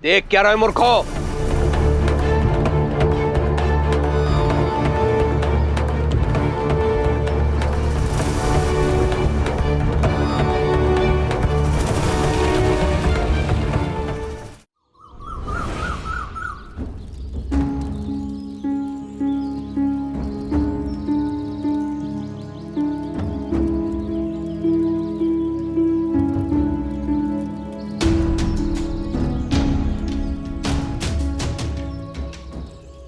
देख क्या रहे मूर्खो?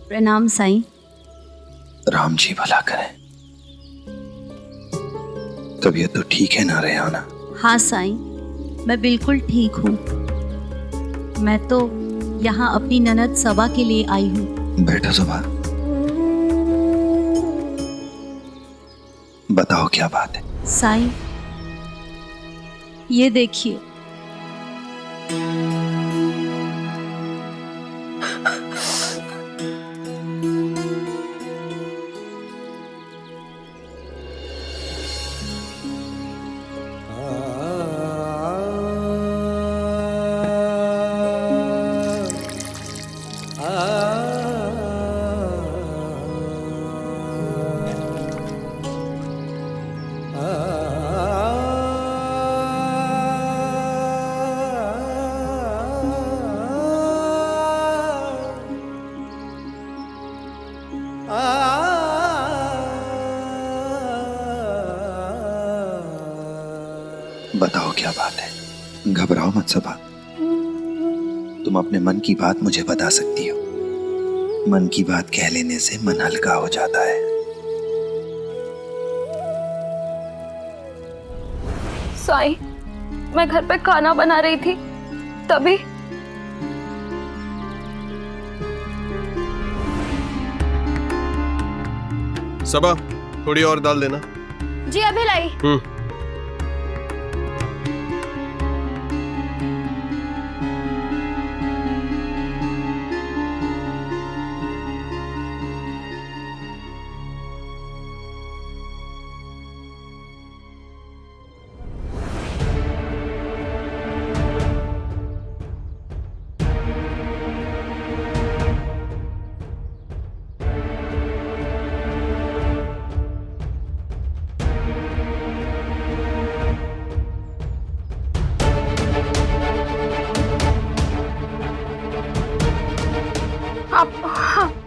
प्रणाम साईं। राम जी भला करें। तबीयत तो ठीक है ना रेहाना? हाँ साईं, मैं बिल्कुल ठीक हूँ। मैं तो यहाँ अपनी ननद सबा के लिए आई हूँ। बैठो सुबह, बताओ क्या बात है? साईं, ये देखिए। बताओ क्या बात है? घबराओ मत सबा, तुम अपने मन की बात मुझे बता सकती हो। मन की बात कह लेने से मन हल्का हो जाता है। साईं, मैं घर पे खाना बना रही थी, तभी सबा, थोड़ी और दाल देना। जी अभी लाई।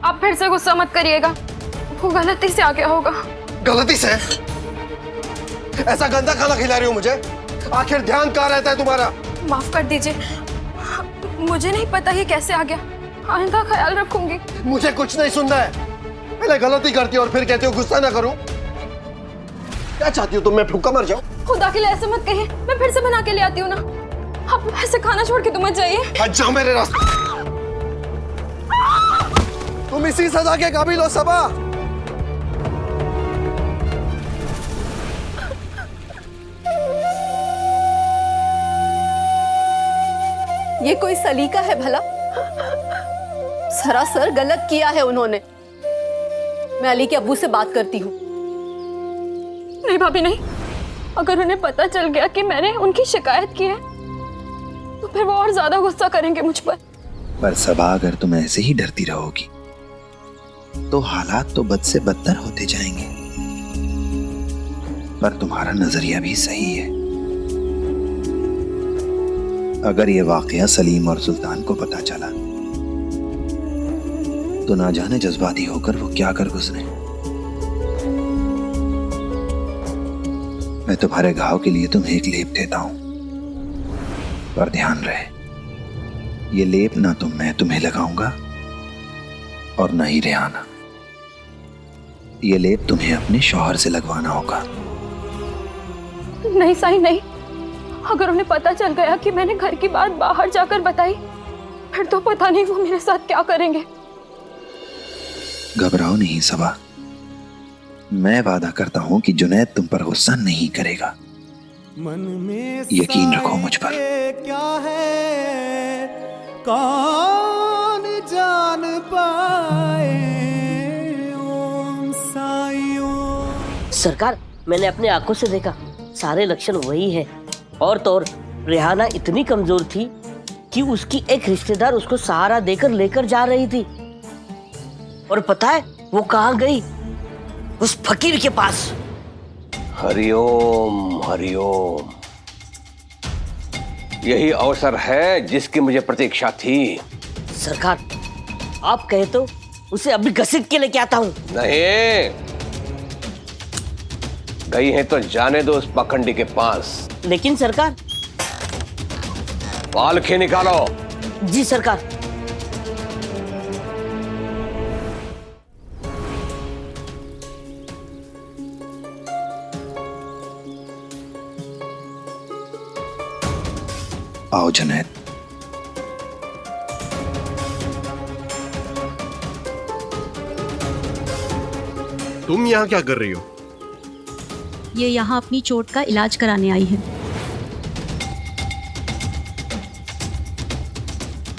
आप फिर से गुस्सा मत करिएगा, वो गलती से आ गया होगा। गलती से? ऐसा गंदा खाना खिला रही हो मुझे? आखिर ध्यान कहाँ रहता है तुम्हारा? माफ कर दीजिए, मुझे नहीं पता ये कैसे आ गया। आइंदा ख्याल रखूंगी। मुझे कुछ नहीं सुनना है। पहले गलती करती हो और फिर कहती हो गुस्सा ना करूं। क्या चाहती हो तुम? मैं भूखा मर जाऊं? खुदा के लिए ऐसे मत कहिए, मैं फिर से बना के ले आती हूँ ना। आप ऐसे खाना छोड़ के तो मत जाइए। हट जाओ मेरे रास्ते। तुम इसी सजा के काबिल हो सबा। ये कोई सलीका है भला? सरासर गलत किया है उन्होंने। मैं अली के अब्बू से बात करती हूँ। नहीं भाभी नहीं, अगर उन्हें पता चल गया कि मैंने उनकी शिकायत की है तो फिर वो और ज्यादा गुस्सा करेंगे मुझ पर सबा, अगर तुम ऐसे ही डरती रहोगी तो हालात तो बद से बदतर होते जाएंगे। पर तुम्हारा नजरिया भी सही है। अगर ये वाकया सलीम और सुल्तान को पता चला तो ना जाने जज्बाती होकर वो क्या कर गुजरे। मैं तुम्हारे घाव के लिए तुम्हें एक लेप देता हूं, पर ध्यान रहे ये लेप ना तो मैं तुम्हें लगाऊंगा और ना ही रेहाना। ये लेप तुम्हें अपने शौहर से लगवाना होगा। नहीं साईं नहीं, अगर उन्हें पता चल गया कि मैंने घर की बात बाहर जाकर बताई फिर तो पता नहीं वो मेरे साथ क्या करेंगे। घबराओ नहीं सबा, मैं वादा करता हूं कि जुनैद तुम पर गुस्सा नहीं करेगा। यकीन रखो मुझ पर। क्या है कौन जान पाए ओम साईं। सरकार, मैंने अपने आंखों से देखा, सारे लक्षण वही है। और तो और रेहाना इतनी कमजोर थी कि उसकी एक रिश्तेदार उसको सहारा देकर लेकर जा रही थी। और पता है वो कहाँ गई? उस फकीर के पास। हरिओम हरिओम, यही अवसर है जिसकी मुझे प्रतीक्षा थी। सरकार, आप कहे तो उसे अभी घसीट के लेके आता हूँ। नहीं, गई है तो जाने दो उस पखंडी के पास। लेकिन सरकार। पालखी निकालो। जी सरकार। आओ जुनैद। तुम यहाँ क्या कर रही हो? ये यहाँ अपनी चोट का इलाज कराने आई है।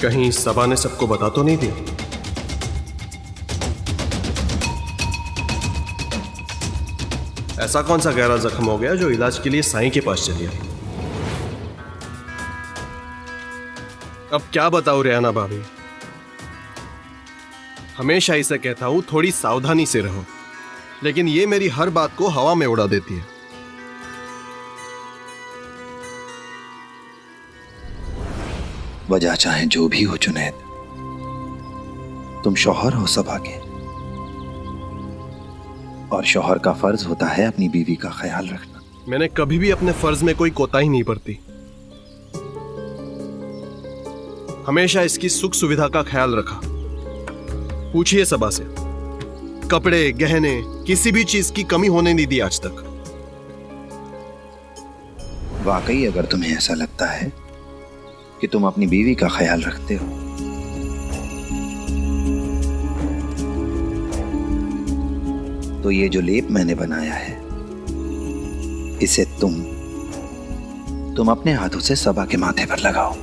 कहीं सबा ने सबको बता तो नहीं दी? ऐसा कौन सा गहरा जख्म हो गया जो इलाज के लिए साईं के पास चली आई? अब क्या बताऊं रेहाना भाभी, हमेशा इसे कहता हूं थोड़ी सावधानी से रहो, लेकिन ये मेरी हर बात को हवा में उड़ा देती है। वजह चाहे जो भी हो जुनैद, तुम शौहर हो सबा के, और शौहर का फर्ज होता है अपनी बीवी का ख्याल रखना। मैंने कभी भी अपने फर्ज में कोई कोताही नहीं बरती। हमेशा इसकी सुख सुविधा का ख्याल रखा। पूछिए सबा से, कपड़े गहने किसी भी चीज की कमी होने नहीं दी आज तक। वाकई अगर तुम्हें ऐसा लगता है कि तुम अपनी बीवी का ख्याल रखते हो, तो ये जो लेप मैंने बनाया है, इसे तुम अपने हाथों से सबा के माथे पर लगाओ।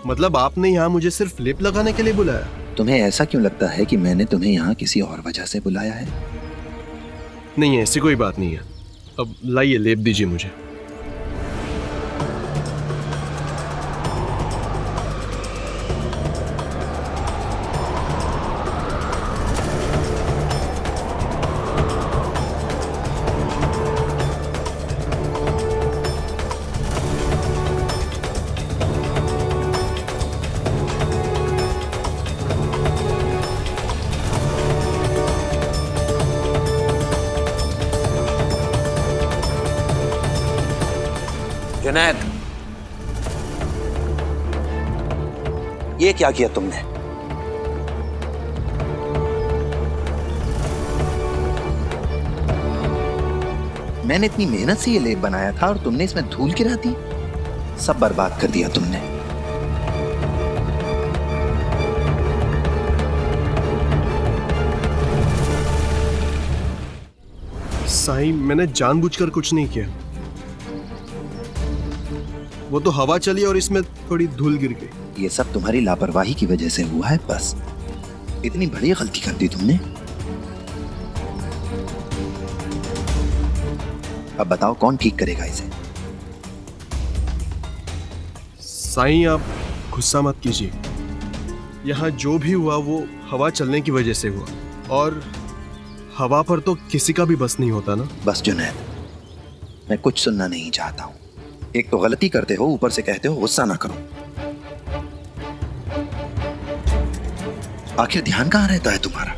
मतलब आपने यहाँ मुझे सिर्फ लेप लगाने के लिए बुलाया? तुम्हें ऐसा क्यों लगता है कि मैंने तुम्हें यहाँ किसी और वजह से बुलाया है? नहीं, ऐसी कोई बात नहीं है। अब लाइए लेप दीजिए मुझे। जुनैद, ये क्या किया तुमने? मैंने इतनी मेहनत से ये लेप बनाया था और तुमने इसमें धूल गिरा दी। सब बर्बाद कर दिया तुमने। साईं, मैंने जानबूझकर कुछ नहीं किया। वो तो हवा चली और इसमें थोड़ी धूल गिर गई। ये सब तुम्हारी लापरवाही की वजह से हुआ है, बस। इतनी बड़ी गलती कर दी तुमने। अब बताओ कौन ठीक करेगा इसे? साईं, आप गुस्सा मत कीजिए। यहाँ जो भी हुआ वो हवा चलने की वजह से हुआ, और हवा पर तो किसी का भी बस नहीं होता ना। बस जुनैद, मैं कुछ सुनना नहीं चाहता हूं। एक तो गलती करते हो, ऊपर से कहते हो गुस्सा ना करो। आखिर ध्यान कहां रहता है तुम्हारा?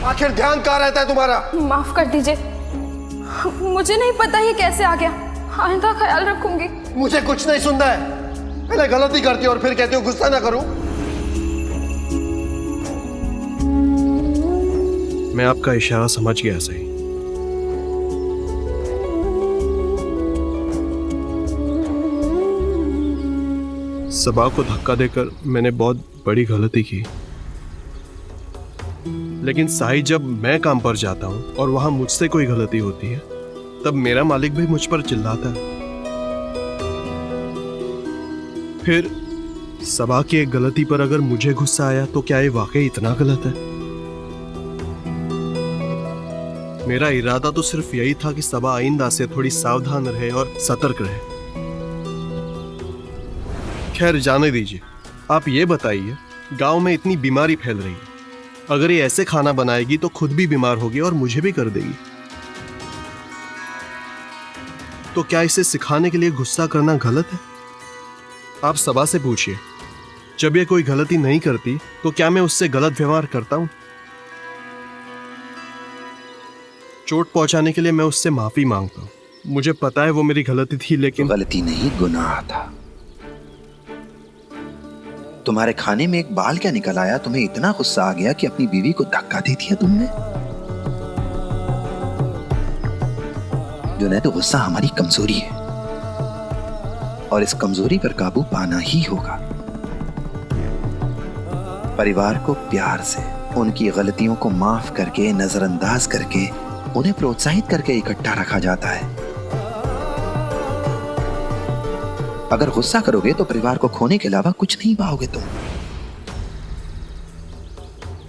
आखिर ध्यान कहां रहता है तुम्हारा? माफ कर दीजिए, मुझे नहीं पता ये कैसे आ गया। आइंदा ख्याल रखूंगी। मुझे कुछ नहीं सुनना है। पहले गलती करती हो और फिर कहते हो गुस्सा ना करूं। मैं आपका इशारा समझ गया सही। सबा को धक्का देकर मैंने बहुत बड़ी गलती की, लेकिन साई, जब मैं काम पर जाता हूं और वहां मुझसे कोई गलती होती है, तब मेरा मालिक भी मुझ पर चिल्लाता है। सबा की एक गलती पर अगर मुझे गुस्सा आया तो क्या ये वाकई इतना गलत है? मेरा इरादा तो सिर्फ यही था कि सबा आइंदा से थोड़ी सावधान रहे और सतर्क रहे। खैर जाने दीजिए। आप ये बताइए, गांव में इतनी बीमारी फैल रही है, अगर ये ऐसे खाना बनाएगी तो खुद भी बीमार होगी और मुझे भी कर देगी। तो क्या इसे सिखाने के लिए गुस्सा करना गलत है? आप सबा से पूछिए, जब ये कोई गलती नहीं करती तो क्या मैं उससे गलत व्यवहार करता हूं? चोट पहुंचाने के लिए मैं उससे माफी मांगता हूं। मुझे पता है वो मेरी गलती थी, लेकिन गलती नहीं, गुनाह था। तुम्हारे खाने में एक बाल क्या निकल आया, तुम्हें इतना गुस्सा आ गया कि अपनी बीवी को धक्का दे दिया तुमने। जुनैद, गुस्सा हमारी कमजोरी है और इस कमजोरी पर काबू पाना ही होगा। परिवार को प्यार से, उनकी गलतियों को माफ करके, नजरअंदाज करके, उन्हें प्रोत्साहित करके इकट्ठा रखा जाता है। अगर गुस्सा करोगे तो परिवार को खोने के अलावा कुछ नहीं पाओगे तुम।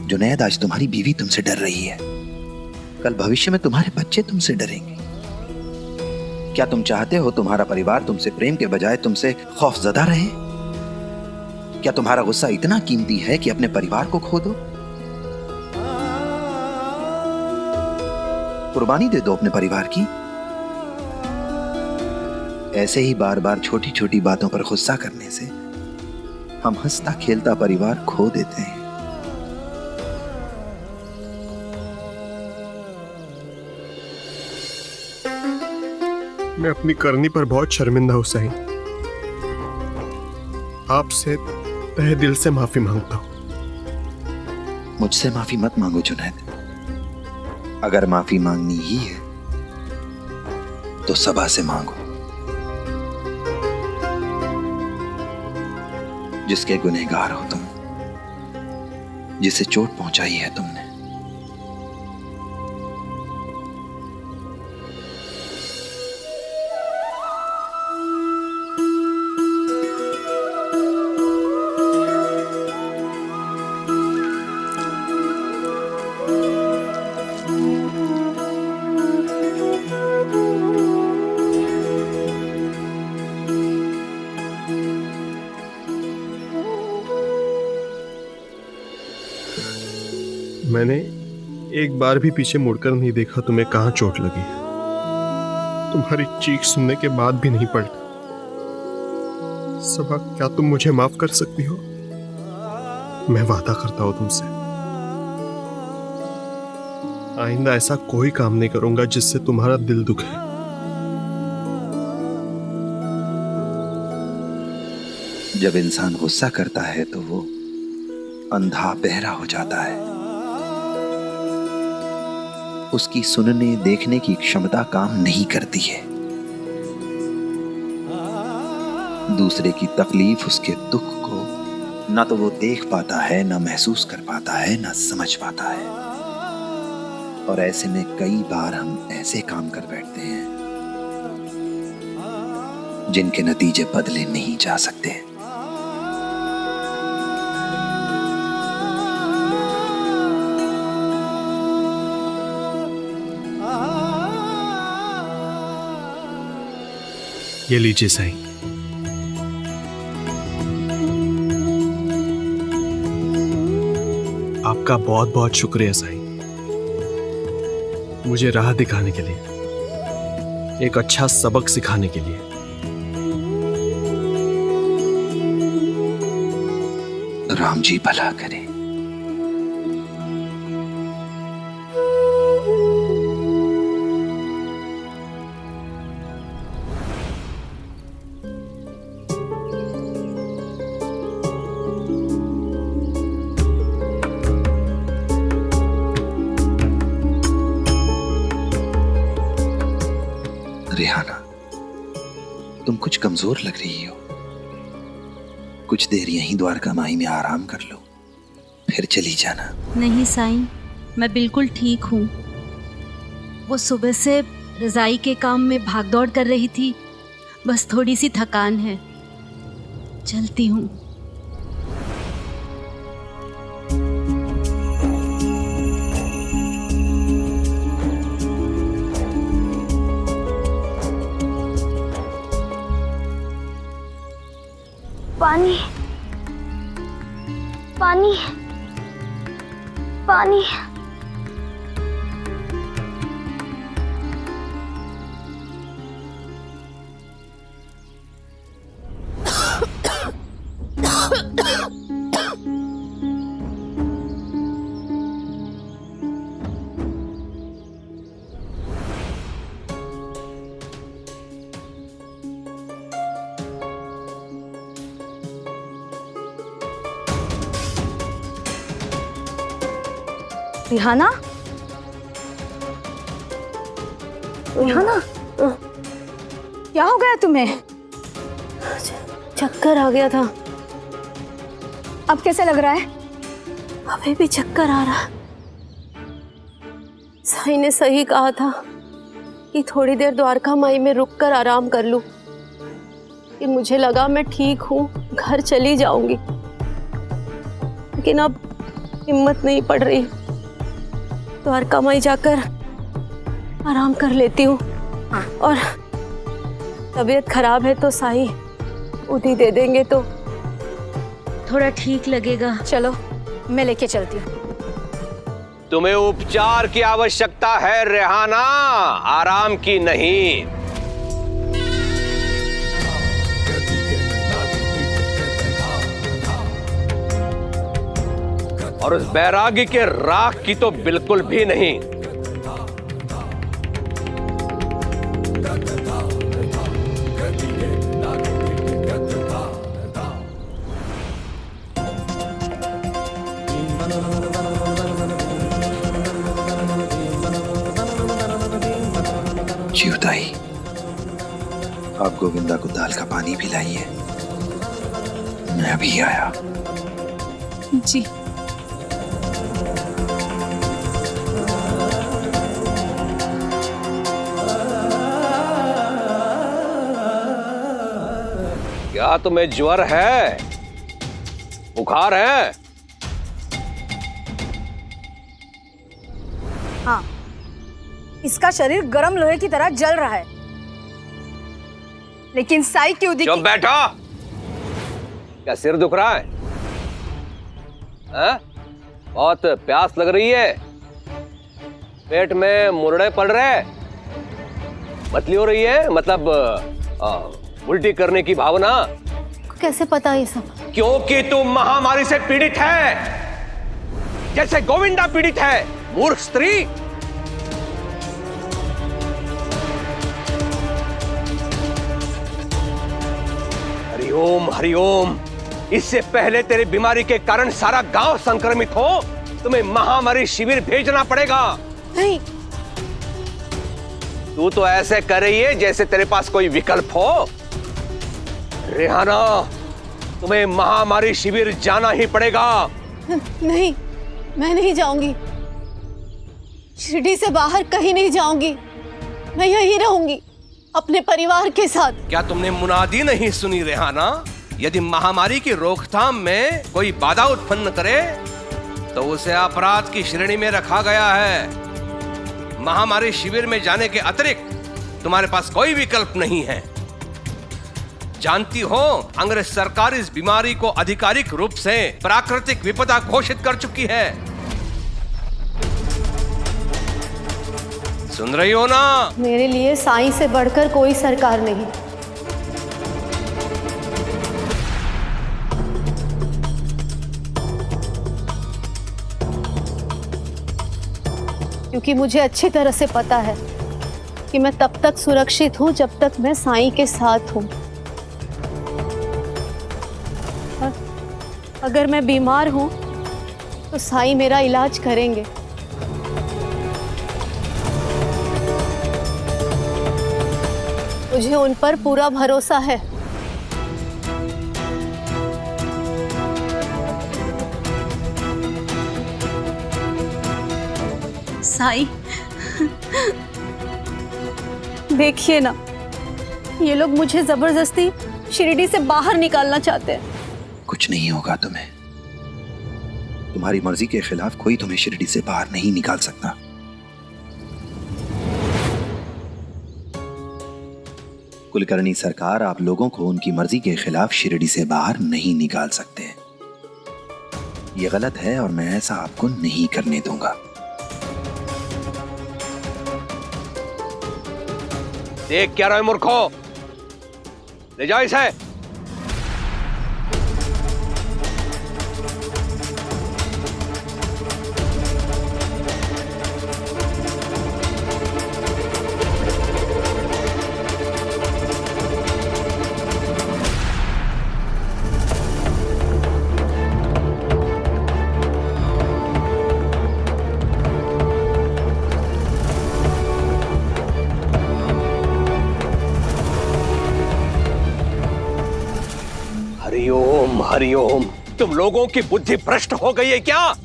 जुनैद, आज तुम्हारी बीवी तुमसे डर रही है, कल भविष्य में तुम्हारे बच्चे तुमसे डरेंगे। क्या तुम चाहते हो तुम्हारा परिवार तुमसे प्रेम के बजाय तुमसे खौफजदा रहे? क्या तुम्हारा गुस्सा इतना कीमती है कि अपने परिवार को खो दो? कुर्बानी दे दो अपने परिवार की। ऐसे ही बार बार छोटी छोटी बातों पर गुस्सा करने से हम हंसता खेलता परिवार खो देते हैं। मैं अपनी करनी पर बहुत शर्मिंदा हूं साईं। आपसे तहे दिल से माफी मांगता हूं। मुझसे माफी मत मांगो जुनैद। अगर माफी मांगनी ही है तो सबा से मांगो, जिसके गुनहगार हो तुम, जिसे चोट पहुंचाई है तुमने। मैंने एक बार भी पीछे मुड़कर नहीं देखा तुम्हें कहां चोट लगी। तुम्हारी चीख सुनने के बाद भी नहीं पलटा। सबा, क्या तुम मुझे माफ कर सकती हो? मैं वादा करता हूं तुमसे, आइंदा ऐसा कोई काम नहीं करूंगा जिससे तुम्हारा दिल दुखे। जब इंसान गुस्सा करता है तो वो अंधा बहरा हो जाता है। उसकी सुनने देखने की क्षमता काम नहीं करती है। दूसरे की तकलीफ, उसके दुख को ना तो वो देख पाता है, ना महसूस कर पाता है, ना समझ पाता है। और ऐसे में कई बार हम ऐसे काम कर बैठते हैं जिनके नतीजे बदले नहीं जा सकते। ये लीजिए साईं। आपका बहुत बहुत शुक्रिया साईं, मुझे राह दिखाने के लिए, एक अच्छा सबक सिखाने के लिए। राम जी भला करे। रेहाना, तुम कुछ कमजोर लग रही हो। कुछ देर यहीं द्वारका माई में आराम कर लो, फिर चली जाना। नहीं साईं, मैं बिल्कुल ठीक हूँ। वो सुबह से रजाई के काम में भागदौड़ कर रही थी, बस थोड़ी सी थकान है। चलती हूँ। पानी पानी पानी। रिहाना, रिहाना, क्या हो गया तुम्हें? चक्कर आ गया था। अब कैसे लग रहा है? अभी भी चक्कर आ रहा। साईं ने सही कहा था कि थोड़ी देर द्वारका माई में रुककर आराम कर लूं। कि मुझे लगा मैं ठीक हूँ, घर चली जाऊंगी, लेकिन अब हिम्मत नहीं पड़ रही। द्वारका माई जाकर आराम कर लेती हूँ, और तबीयत खराब है तो साईं उठी दे देंगे तो थोड़ा ठीक लगेगा। चलो मैं लेके चलती हूँ। तुम्हें उपचार की आवश्यकता है रेहाना, आराम की नहीं। और उस बैरागी के राख की तो बिल्कुल भी नहीं। जीवताई, आप गोविंदा को दाल का पानी पिलाइए, मैं अभी आया। जी। क्या तुम्हें ज्वर है, बुखार है? हाँ, इसका शरीर गर्म लोहे की तरह जल रहा है, लेकिन साई की उदी चुप बैठो। क्या सिर दुख रहा है? बहुत प्यास लग रही है? पेट में मुरड़े पड़ रहे, मतली हो रही है, मतलब उल्टी करने की भावना? कैसे पता ये सब? क्योंकि तुम महामारी से पीड़ित है, जैसे गोविंदा पीड़ित है, मूर्ख स्त्री। हरिओम हरिओम। इससे पहले तेरी बीमारी के कारण सारा गांव संक्रमित हो, तुम्हें महामारी शिविर भेजना पड़ेगा। नहीं, तू तो ऐसे कर रही है जैसे तेरे पास कोई विकल्प हो। रेहाना, तुम्हें महामारी शिविर जाना ही पड़ेगा। नहीं, मैं नहीं जाऊंगी। शिरडी से बाहर कहीं नहीं जाऊंगी। मैं यहीं रहूंगी अपने परिवार के साथ। क्या तुमने मुनादी नहीं सुनी रेहाना? यदि महामारी की रोकथाम में कोई बाधा उत्पन्न करे तो उसे अपराध की श्रेणी में रखा गया है। महामारी शिविर में जाने के अतिरिक्त तुम्हारे पास कोई विकल्प नहीं है। जानती हो, अंग्रेज सरकार इस बीमारी को आधिकारिक रूप से प्राकृतिक विपदा घोषित कर चुकी है। सुन रही हो ना? मेरे लिए साईं से बढ़कर कोई सरकार नहीं। क्योंकि मुझे अच्छी तरह से पता है कि मैं तब तक सुरक्षित हूं जब तक मैं साईं के साथ हूं। अगर मैं बीमार हूं तो साईं मेरा इलाज करेंगे। मुझे उन पर पूरा भरोसा है। साई, देखिए ना, ये लोग मुझे जबरदस्ती शिरडी से बाहर निकालना चाहते हैं। कुछ नहीं होगा तुम्हें। तुम्हारी मर्जी के खिलाफ कोई तुम्हें शिरडी से बाहर नहीं निकाल सकता। कुलकर्णी सरकार, आप लोगों को उनकी मर्जी के खिलाफ शिरडी से बाहर नहीं निकाल सकते। ये गलत है और मैं ऐसा आपको नहीं करने दूंगा। देख क्या रहे मूर्खो, ले जाओ इसे। हरिओम हरिओम, तुम लोगों की बुद्धि भ्रष्ट हो गई है क्या?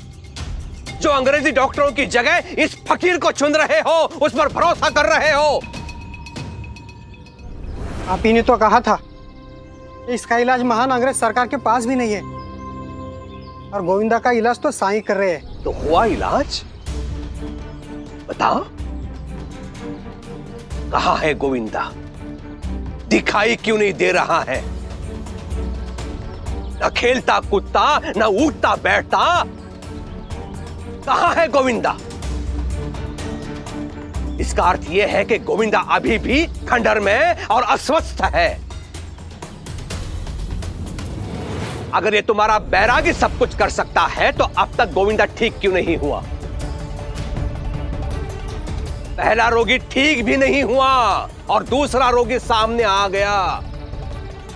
जो अंग्रेजी डॉक्टरों की जगह इस फकीर को चुन रहे हो, उस पर भरोसा कर रहे हो। आप ही ने तो कहा था इसका इलाज महान अंग्रेज सरकार के पास भी नहीं है, और गोविंदा का इलाज तो साईं कर रहे हैं। तो हुआ इलाज? बताओ, कहाँ है गोविंदा? दिखाई क्यों नहीं दे रहा है? न खेलता कूदता, न उठता बैठता, कहां है गोविंदा? इसका अर्थ यह है कि गोविंदा अभी भी खंडहर में और अस्वस्थ है। अगर ये तुम्हारा बैरागी सब कुछ कर सकता है तो अब तक गोविंदा ठीक क्यों नहीं हुआ? पहला रोगी ठीक भी नहीं हुआ और दूसरा रोगी सामने आ गया।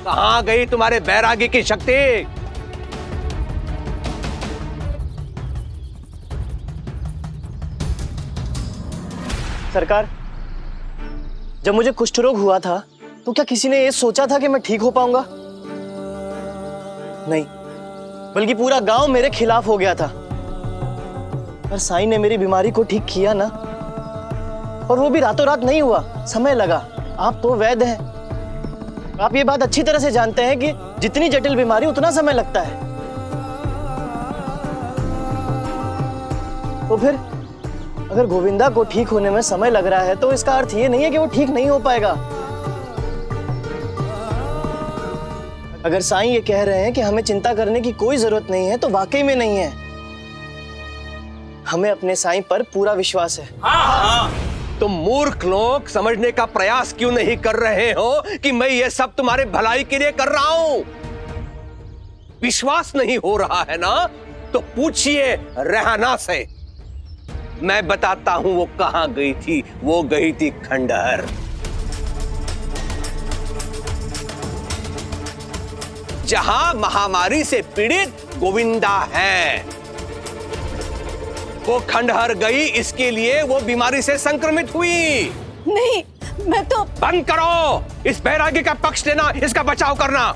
कहां गई तुम्हारे बैरागी की शक्ति? सरकार, जब मुझे कुष्ठ रोग हुआ था तो क्या किसी ने ये सोचा था कि मैं ठीक हो पाऊंगा? नहीं, बल्कि पूरा गांव मेरे खिलाफ हो गया था। पर साईं ने मेरी बीमारी को ठीक किया ना, और वो भी रातों रात नहीं हुआ, समय लगा। आप तो वैद्य हैं, आप ये बात अच्छी तरह से जानते हैं कि जितनी जटिल बीमारी उतना समय लगता है। तो फिर अगर गोविंदा को ठीक होने में समय लग रहा है तो इसका अर्थ ये नहीं है कि वो ठीक नहीं हो पाएगा। अगर साईं ये कह रहे हैं कि हमें चिंता करने की कोई जरूरत नहीं है तो वाकई में नहीं है। हमें अपने साईं पर पूरा विश्वास है। तुम मूर्ख लोग समझने का प्रयास क्यों नहीं कर रहे हो कि मैं ये सब तुम्हारे भलाई के लिए कर रहा हूं? विश्वास नहीं हो रहा है ना, तो पूछिए रेहाना से। मैं बताता हूं वो कहां गई थी। वो गई थी खंडहर, जहां महामारी से पीड़ित गोविंदा है। वो खंडहर गई इसके लिए वो बीमारी से संक्रमित हुई। नहीं, मैं तो... बंद करो इस बैरागी का पक्ष लेना, इसका बचाव करना।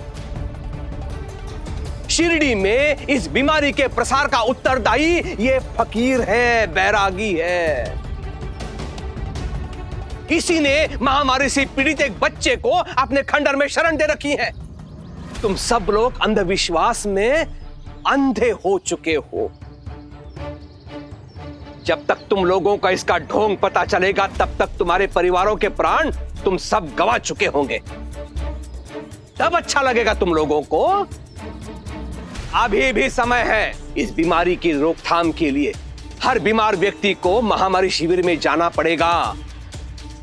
शिरडी में इस बीमारी के प्रसार का उत्तरदायी ये फकीर है, बैरागी है। इसी ने महामारी से पीड़ित एक बच्चे को अपने खंडहर में शरण दे रखी है। तुम सब लोग अंधविश्वास में अंधे हो चुके हो। जब तक तुम लोगों का इसका ढोंग पता चलेगा तब तक तुम्हारे परिवारों के प्राण तुम सब गंवा चुके होंगे। तब अच्छा लगेगा तुम लोगों को। अभी भी समय है इस बीमारी की रोकथाम के लिए। हर बीमार व्यक्ति को महामारी शिविर में जाना पड़ेगा।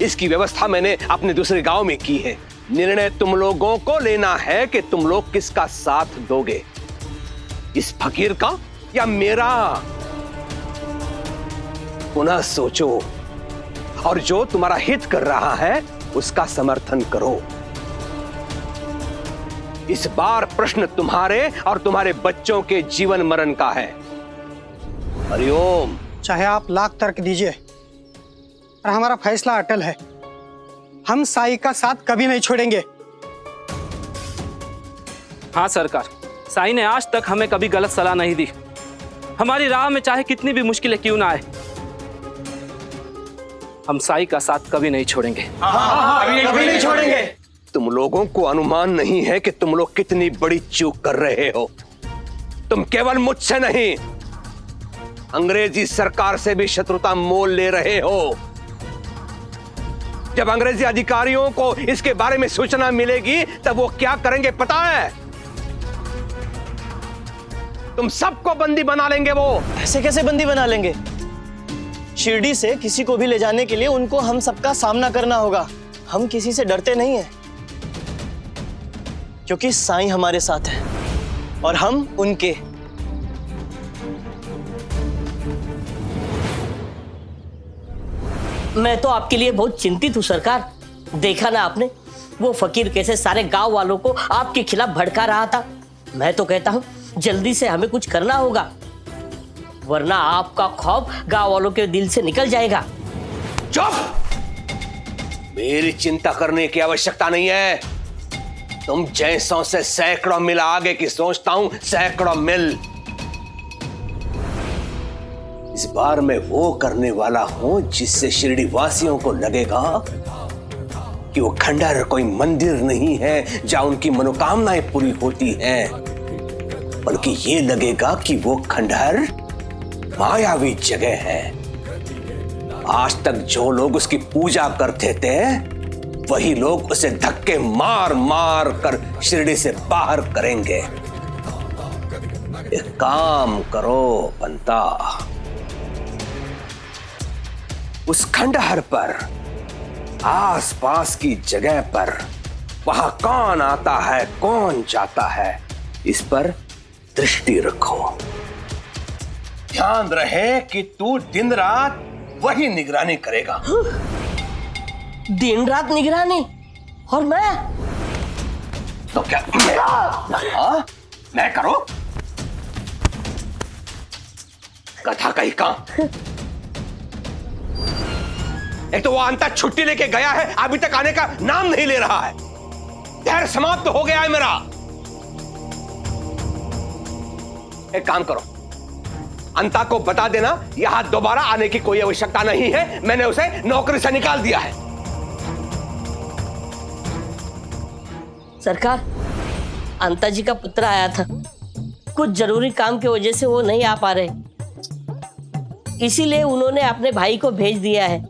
इसकी व्यवस्था मैंने अपने दूसरे गांव में की है। निर्णय तुम लोगों को लेना है कि तुम लोग किसका साथ दोगे, इस फकीर का या मेरा। पुनः सोचो और जो तुम्हारा हित कर रहा है उसका समर्थन करो। इस बार प्रश्न तुम्हारे और तुम्हारे बच्चों के जीवन मरण का है। हरिओम। चाहे आप लाख तर्क दीजिए, पर हमारा फैसला अटल है। हम साईं का साथ कभी नहीं छोड़ेंगे। हाँ सरकार, साईं ने आज तक हमें कभी गलत सलाह नहीं दी। हमारी राह में चाहे कितनी भी मुश्किलें क्यों ना आए, हम साईं का साथ कभी नहीं छोड़ेंगे। कभी नहीं छोड़ेंगे। तुम लोगों को अनुमान नहीं है कि तुम लोग कितनी बड़ी चूक कर रहे हो। तुम केवल मुझसे नहीं, अंग्रेजी सरकार से भी शत्रुता मोल ले रहे हो। जब अंग्रेजी अधिकारियों को इसके बारे में सूचना मिलेगी तब वो क्या करेंगे पता है? तुम सबको बंदी बना लेंगे वो। ऐसे कैसे बंदी बना लेंगे? शिरडी से किसी को भी ले जाने के लिए उनको हम सबका सामना करना होगा। हम किसी से डरते नहीं हैं, क्योंकि साईं हमारे साथ है और हम उनके। मैं तो आपके लिए बहुत चिंतित हूँ सरकार। देखा ना आपने, वो फकीर कैसे सारे गांव वालों को आपके खिलाफ भड़का रहा था। मैं तो कहता हूँ जल्दी से हमें कुछ करना होगा, वरना आपका खौफ गांव वालों के दिल से निकल जाएगा। चुप! मेरी चिंता करने की आवश्यकता नहीं है। तुम जैसों से सैकड़ों मील आगे की सोचता हूं, सैकड़ों मील। इस बार मैं वो करने वाला हूं जिससे शिरडी वासियों को लगेगा कि वो खंडहर कोई मंदिर नहीं है जहां उनकी मनोकामनाएं पूरी होती हैं, बल्कि ये लगेगा कि वो खंडहर मायावी जगह है। आज तक जो लोग उसकी पूजा करते थे वही लोग उसे धक्के मार मार कर शिरडी से बाहर करेंगे। एक काम करो पंता, उस खंडहर पर, आसपास की जगह पर, वहां कौन आता है कौन जाता है, इस पर दृष्टि रखो। ध्यान रहे कि तू दिन रात वही निगरानी करेगा। दिन रात निगरानी? और मैं? तो क्या मैं करो? कथा कही कहां? एक तो वो अंता छुट्टी लेके गया है, अभी तक आने का नाम नहीं ले रहा है। धैर्य समाप्त हो गया है मेरा। एक काम करो, अंता को बता देना यहां दोबारा आने की कोई आवश्यकता नहीं है, मैंने उसे नौकरी से निकाल दिया है। सरकार, अंता जी का पुत्र आया था, कुछ जरूरी काम की वजह से वो नहीं आ पा रहे, इसीलिए उन्होंने अपने भाई को भेज दिया है।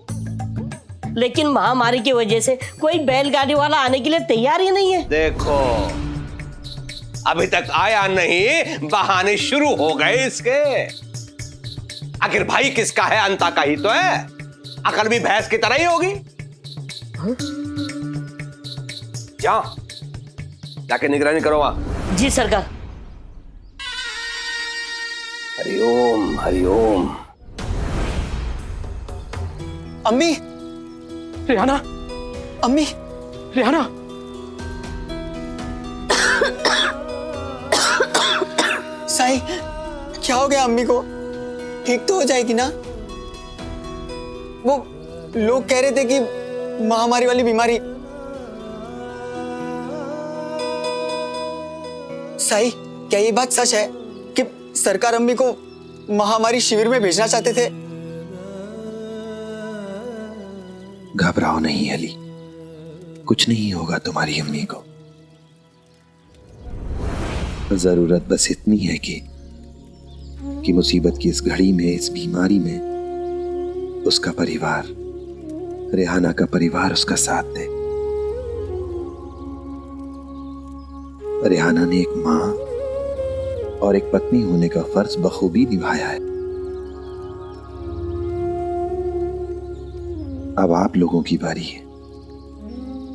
लेकिन महामारी की वजह से कोई बैलगाड़ी वाला आने के लिए तैयार ही नहीं है। देखो, अभी तक आया नहीं, बहाने शुरू हो गए इसके। आखिर भाई किसका है? अंता का ही तो है। अकल भी भैंस की तरह ही होगी। जाओ, जाके निगरानी करो वहां। जी सरकार। हरिओम हरिओम। अम्मी, रिहाना, अम्मी, रिहाना, साईं, क्या हो गया अम्मी को? ठीक तो हो जाएगी ना? वो लोग कह रहे थे कि महामारी वाली बीमारी। साईं, क्या ये बात सच है कि सरकार अम्मी को महामारी शिविर में भेजना चाहते थे? घबराओ नहीं अली, कुछ नहीं होगा तुम्हारी अम्मी को। जरूरत बस इतनी है कि मुसीबत की इस घड़ी में, इस बीमारी में उसका परिवार, रेहाना का परिवार उसका साथ दे। रेहाना ने एक मां और एक पत्नी होने का फर्ज बखूबी निभाया है। अब आप लोगों की बारी है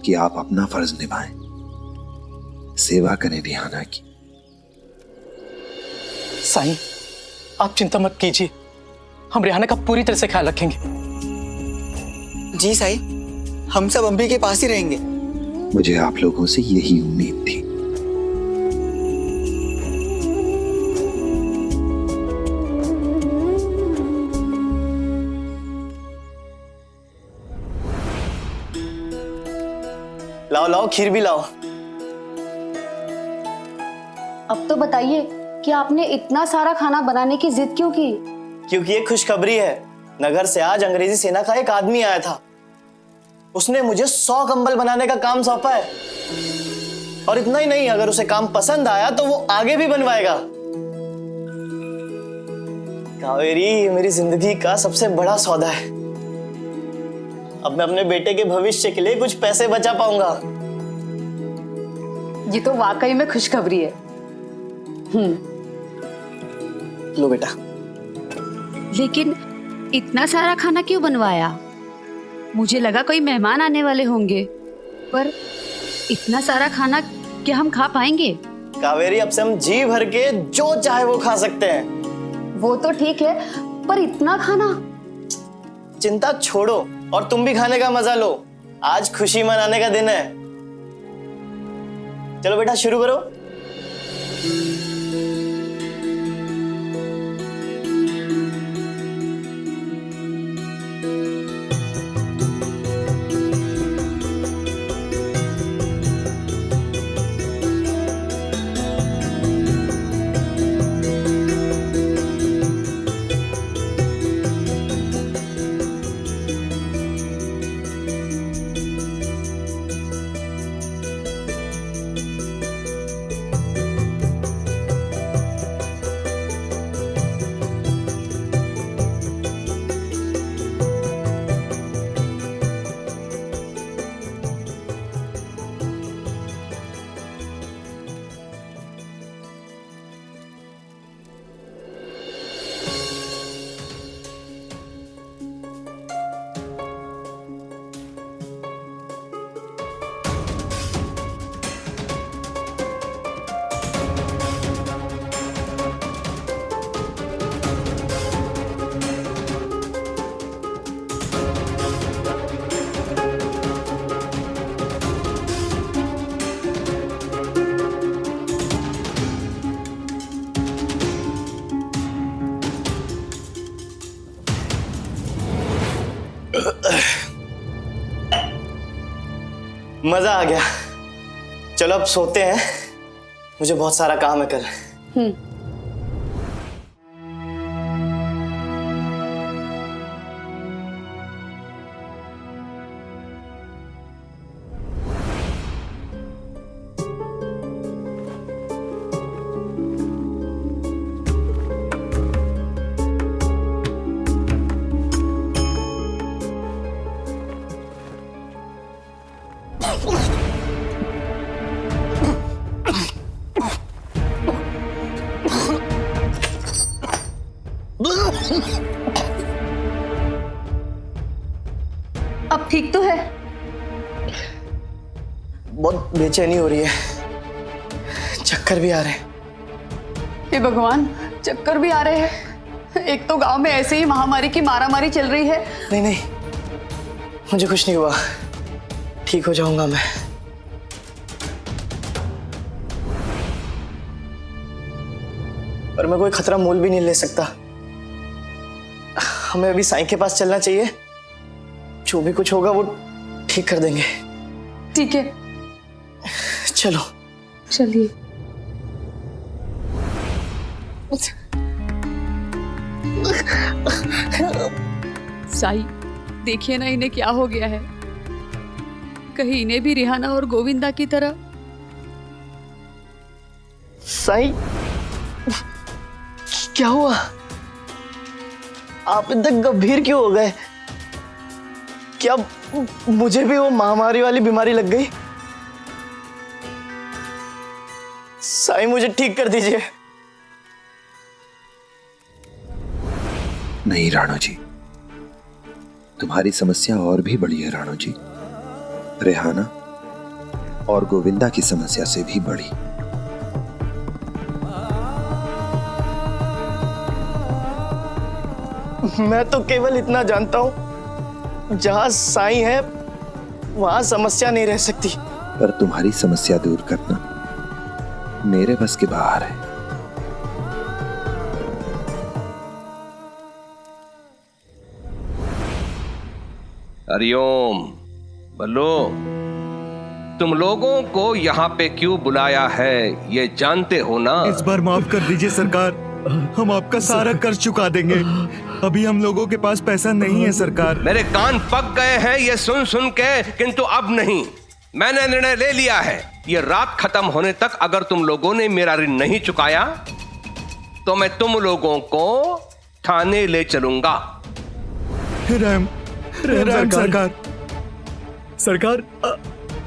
कि आप अपना फर्ज निभाएं, सेवा करें रेहाना की। साईं, आप चिंता मत कीजिए, हम रेहाना का पूरी तरह से ख्याल रखेंगे। जी साईं, हम सब अम्मी के पास ही रहेंगे। मुझे आप लोगों से यही उम्मीद थी। लाओ लाओ, खीर भी लाओ। अब तो बताइए कि आपने इतना सारा खाना बनाने की जिद क्यों की? क्योंकि ये खुशखबरी है। नगर से आज अंग्रेजी सेना का एक आदमी आया था। उसने मुझे 100 कंबल बनाने का काम सौंपा है। और इतना ही नहीं, अगर उसे काम पसंद आया तो वो आगे भी बनवाएगा। कावेरी, ये मेरी जिंदगी का सबसे बड़ा सौदा है। अब मैं अपने बेटे के भविष्य के लिए कुछ पैसे बचा पाऊंगा। ये तो वाकई में खुशखबरी है। लो बेटा। लेकिन इतना सारा खाना क्यों बनवाया? मुझे लगा कोई मेहमान आने वाले होंगे, पर इतना सारा खाना क्या हम खा पाएंगे? कावेरी, अब से हम जी भर के जो चाहे वो खा सकते हैं। वो तो ठीक है, पर इतना खाना? चिंता छोड़ो और तुम भी खाने का मजा लो। आज खुशी मनाने का दिन है। चलो बेटा शुरू करो। मजा आ गया। चलो अब सोते हैं, मुझे बहुत सारा काम है कल। अब ठीक तो है? बहुत बेचैनी हो रही है, चक्कर भी आ रहे हैं। हे भगवान, चक्कर भी आ रहे हैं। एक तो गांव में ऐसे ही महामारी की मारामारी चल रही है। नहीं नहीं, मुझे कुछ नहीं हुआ, ठीक हो जाऊंगा मैं। पर मैं कोई खतरा मोल भी नहीं ले सकता। हमें अभी साईं के पास चलना चाहिए, जो भी कुछ होगा वो ठीक कर देंगे। ठीक है, चलो। चलिए। साई, देखिए ना इन्हें क्या हो गया है। कहीं इन्हें भी रिहाना और गोविंदा की तरह। साईं, क्या हुआ? आप इतने गंभीर क्यों हो गए? क्या मुझे भी वो महामारी वाली बीमारी लग गई? साईं, मुझे ठीक कर दीजिए। नहीं राणो जी, तुम्हारी समस्या और भी बड़ी है राणो जी। रेहाना और गोविंदा की समस्या से भी बड़ी। मैं तो केवल इतना जानता हूं, जहां साईं है वहां समस्या नहीं रह सकती। पर तुम्हारी समस्या दूर करना मेरे बस के बाहर है। हरिओम। बल्लो, तुम लोगों को यहाँ पे क्यों बुलाया है ये जानते हो ना? इस बार माफ कर दीजिए सरकार, हम आपका सारा कर्ज चुका देंगे। अभी हम लोगों के पास पैसा नहीं है सरकार। मेरे कान पक गए हैं ये सुन सुन के, किंतु अब नहीं। मैंने निर्णय ले लिया है, ये रात खत्म होने तक अगर तुम लोगों ने मेरा ऋण नहीं चुकाया तो मैं तुम लोगों को थाने ले चलूंगा। राम सरकार। सरकार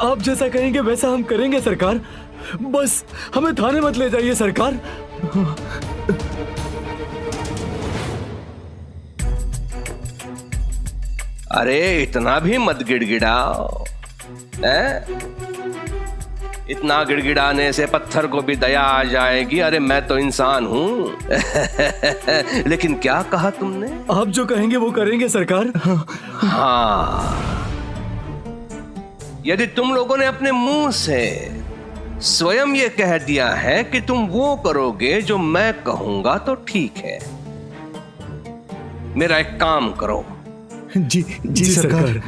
आप जैसा कहेंगे वैसा हम करेंगे सरकार। बस हमें थाने मत ले जाइए सरकार। अरे इतना भी मत गिड़गिड़ाओ, हैं? इतना गिड़गिड़ाने से पत्थर को भी दया आ जाएगी। अरे मैं तो इंसान हूं। लेकिन क्या कहा तुमने? आप जो कहेंगे वो करेंगे सरकार। हाँ, यदि तुम लोगों ने अपने मुंह से स्वयं ये कह दिया है कि तुम वो करोगे जो मैं कहूंगा तो ठीक है। मेरा एक काम करो। जी जी सरकार।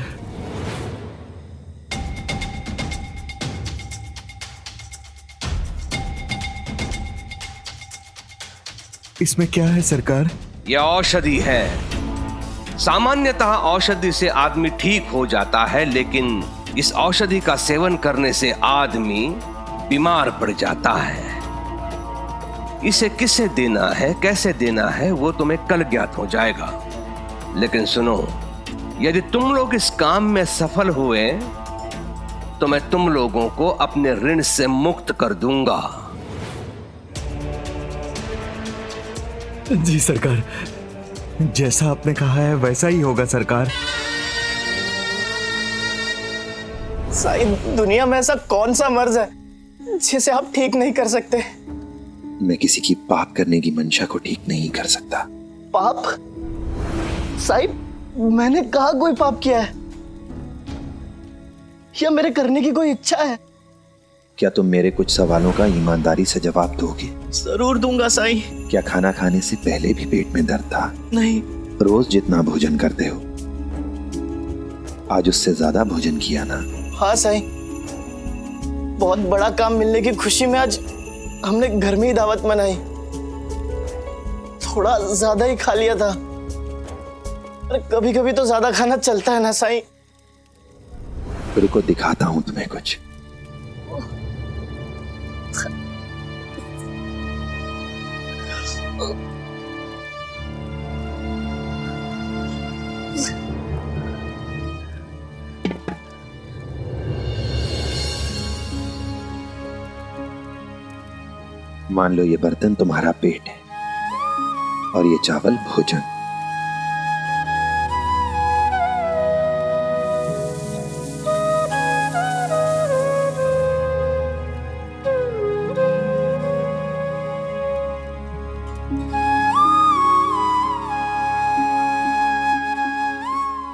इसमें क्या है सरकार? यह औषधि है। सामान्यतः औषधि से आदमी ठीक हो जाता है, लेकिन इस औषधि का सेवन करने से आदमी बीमार पड़ जाता है। इसे किसे देना है, कैसे देना है, वो तुम्हें कल ज्ञात हो जाएगा। लेकिन सुनो, यदि तुम लोग इस काम में सफल हुए तो मैं तुम लोगों को अपने ऋण से मुक्त कर दूंगा। जी सरकार, जैसा आपने कहा है वैसा ही होगा सरकार। साईं, दुनिया में ऐसा कौन सा मर्ज है जिसे आप ठीक नहीं कर सकते? मैं किसी की पाप करने की मंशा को ठीक नहीं कर सकता। पाप? साईं, मैंने कहा कोई पाप किया है या मेरे करने की कोई इच्छा है? क्या तुम मेरे कुछ सवालों का ईमानदारी से जवाब दोगे? जरूर दूंगा साईं। क्या खाना खाने से पहले भी पेट में दर्द था? नहीं। रोज जितना भोजन करते हो आज उससे ज्यादा भोजन किया ना? हाँ साईं, बहुत बड़ा काम मिलने की खुशी में आज हमने घर में ही दावत मनाई। थोड़ा ज्यादा ही खा लिया था। अरे कभी कभी तो ज्यादा खाना चलता है ना साईं। रुको, दिखाता हूं तुम्हें कुछ। मान लो ये बर्तन तुम्हारा पेट है और ये चावल भोजन।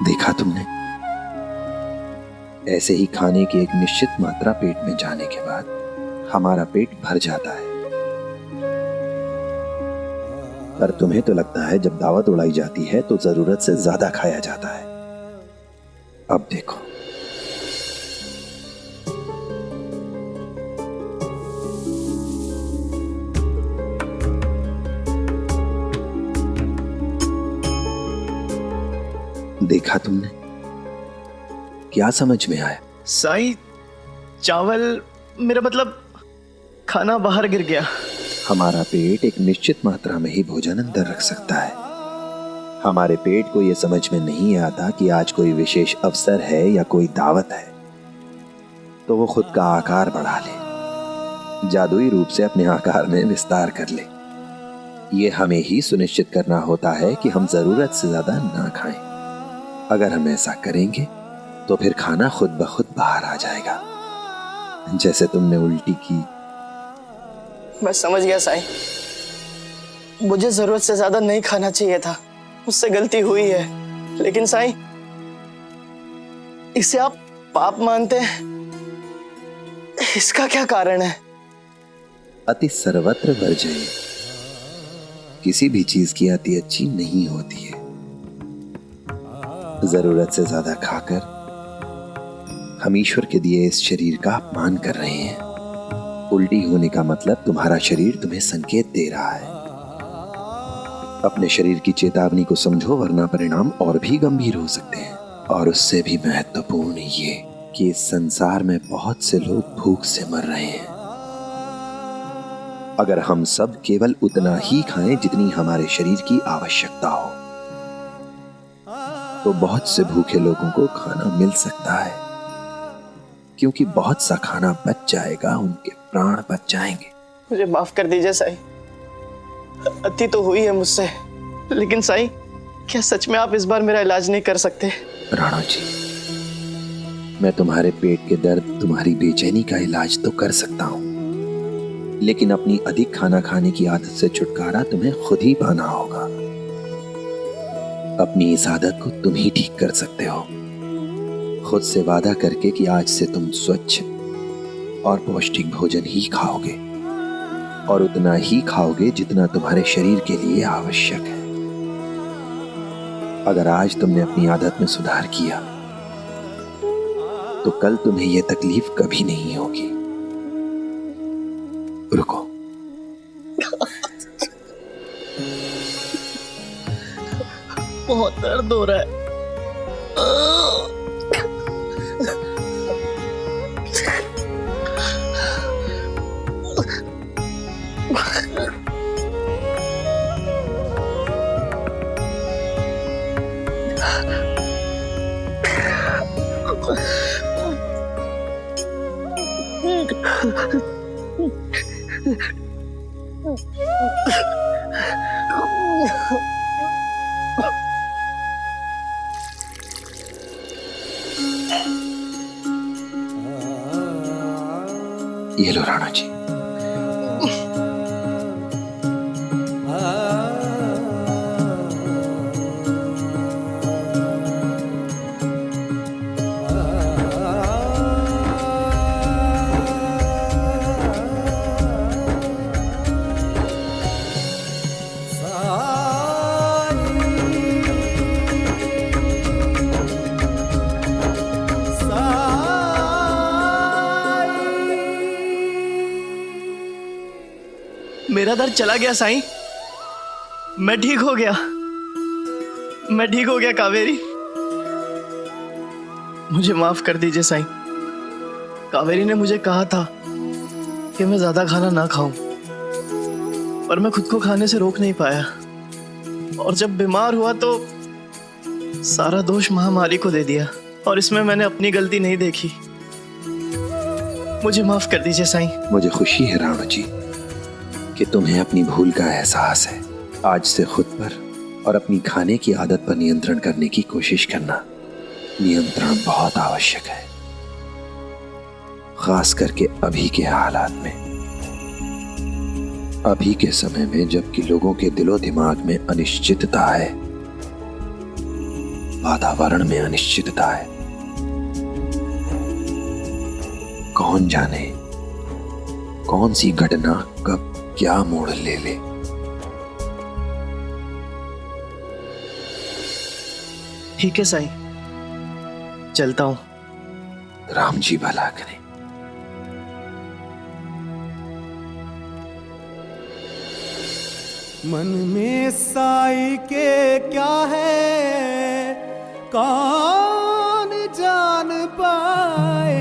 देखा तुमने? ऐसे ही खाने की एक निश्चित मात्रा पेट में जाने के बाद हमारा पेट भर जाता है। पर तुम्हें तो लगता है जब दावत उड़ाई जाती है तो जरूरत से ज्यादा खाया जाता है। अब देखो, देखा तुमने? क्या समझ में आया? साईं, चावल, मेरा मतलब खाना बाहर गिर गया। हमारा पेट एक निश्चित मात्रा में ही भोजन अंदर रख सकता है। हमारे पेट को यह समझ में नहीं आता कि आज कोई विशेष अवसर है या कोई दावत है, तो वो खुद का आकार बढ़ा ले, जादुई रूप से अपने आकार में विस्तार कर ले। ये हमें ही सुनिश्चित करना होता है कि हम जरूरत से ज्यादा ना खाएं। अगर हम ऐसा करेंगे तो फिर खाना खुद ब खुद बाहर आ जाएगा, जैसे तुमने उल्टी की। मैं समझ गया साईं, मुझे जरूरत से ज्यादा नहीं खाना चाहिए था, मुझसे गलती हुई है। लेकिन साईं, इसे आप पाप मानते हैं, इसका क्या कारण है? अति सर्वत्र वर्जय। किसी भी चीज की अति अच्छी नहीं होती है। जरूरत से ज्यादा खाकर हम ईश्वर के दिए इस शरीर का अपमान कर रहे हैं। उल्टी होने का मतलब तुम्हारा शरीर तुम्हें संकेत दे रहा है। अपने शरीर की चेतावनी को समझो, वरना परिणाम और भी गंभीर हो सकते हैं। और उससे भी महत्वपूर्ण ये कि इस संसार में बहुत से लोग भूख से मर रहे हैं। अगर हम सब केवल उतना ही खाएं जितनी हमारे शरीर की आवश्यकता हो, तो बहुत से भूखे लोगों को खाना मिल सकता है। क्योंकि बहुत सा खाना बच जाएगा, उनके प्राण बच जाएंगे। मुझे माफ कर दीजिए साईं, अति तो हुई है मुझसे, लेकिन साईं क्या सच में आप इस बार मेरा इलाज नहीं कर सकते? राणा जी, मैं तुम्हारे पेट के दर्द, तुम्हारी बेचैनी का इलाज तो कर सकता हूँ, लेकिन अपनी अधिक खाना खाने की आदत से छुटकारा तुम्हें खुद ही पाना होगा। अपनी इस आदत को तुम ही ठीक कर सकते हो, खुद से वादा करके कि आज से तुम स्वच्छ और पौष्टिक भोजन ही खाओगे, और उतना ही खाओगे जितना तुम्हारे शरीर के लिए आवश्यक है। अगर आज तुमने अपनी आदत में सुधार किया तो कल तुम्हें यह तकलीफ कभी नहीं होगी। रुको, बहुत दर्द हो रहा है। ये लो राणा जी। मेरा दर्द चला गया साईं, मैं ठीक हो गया, मैं ठीक हो गया कावेरी। मुझे माफ कर दीजिए साईं। कावेरी ने मुझे कहा था कि मैं ज्यादा खाना ना खाऊं, पर मैं खुद को खाने से रोक नहीं पाया, और जब बीमार हुआ तो सारा दोष महामारी को दे दिया, और इसमें मैंने अपनी गलती नहीं देखी। मुझे माफ कर दीजिए साईं। मुझे खुशी है राणा जी कि तुम्हें अपनी भूल का एहसास है। आज से खुद पर और अपनी खाने की आदत पर नियंत्रण करने की कोशिश करना। नियंत्रण बहुत आवश्यक है, खास करके अभी के हालात में, अभी के समय में, जबकि लोगों के दिलो दिमाग में अनिश्चितता है, वातावरण में अनिश्चितता है। कौन जाने कौन सी घटना कब क्या मोड़ ले ले। ठीक है साईं, चलता हूं। राम जी भला करें। मन में साई के क्या है कौन जान पाए।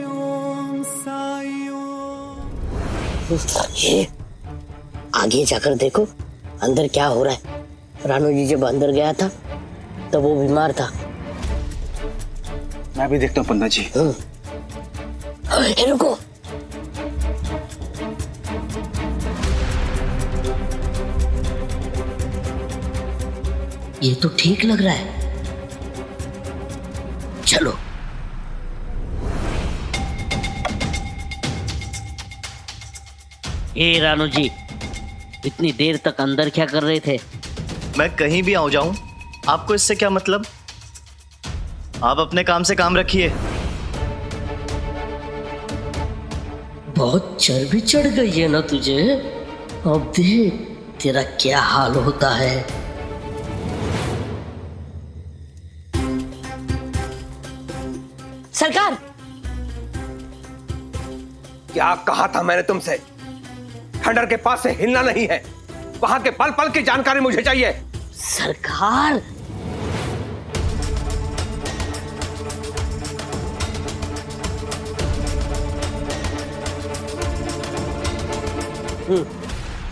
ओम साई ओम। ये आगे जाकर देखो अंदर क्या हो रहा है। रानू जी जब अंदर गया था तो वो बीमार था। मैं भी देखता हूँ पंडित जी। रुको, ये तो ठीक लग रहा है, चलो। ए रानू जी, इतनी देर तक अंदर क्या कर रहे थे? मैं कहीं भी आ जाऊं, आपको इससे क्या मतलब? आप अपने काम से काम रखिए। बहुत चर्बी चढ़ गई है ना तुझे, अब देख तेरा क्या हाल होता है। सरकार, क्या कहा था मैंने तुमसे? खंडर के पास से हिलना नहीं है, वहां के पल पल की जानकारी मुझे चाहिए। सरकार,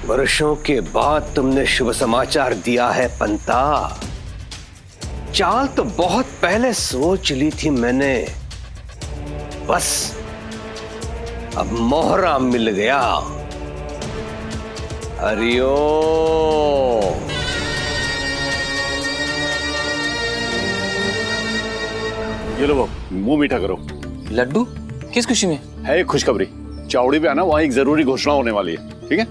वर्षों के बाद तुमने शुभ समाचार दिया है पंता। चाल तो बहुत पहले सोच ली थी मैंने, बस अब मोहरा मिल गया। हरिओम। ये लो बाबू, मुंह मीठा करो। लड्डू? किस खुशी में? है एक खुशखबरी। चावड़ी पे आना, वहां एक जरूरी घोषणा होने वाली है, ठीक है?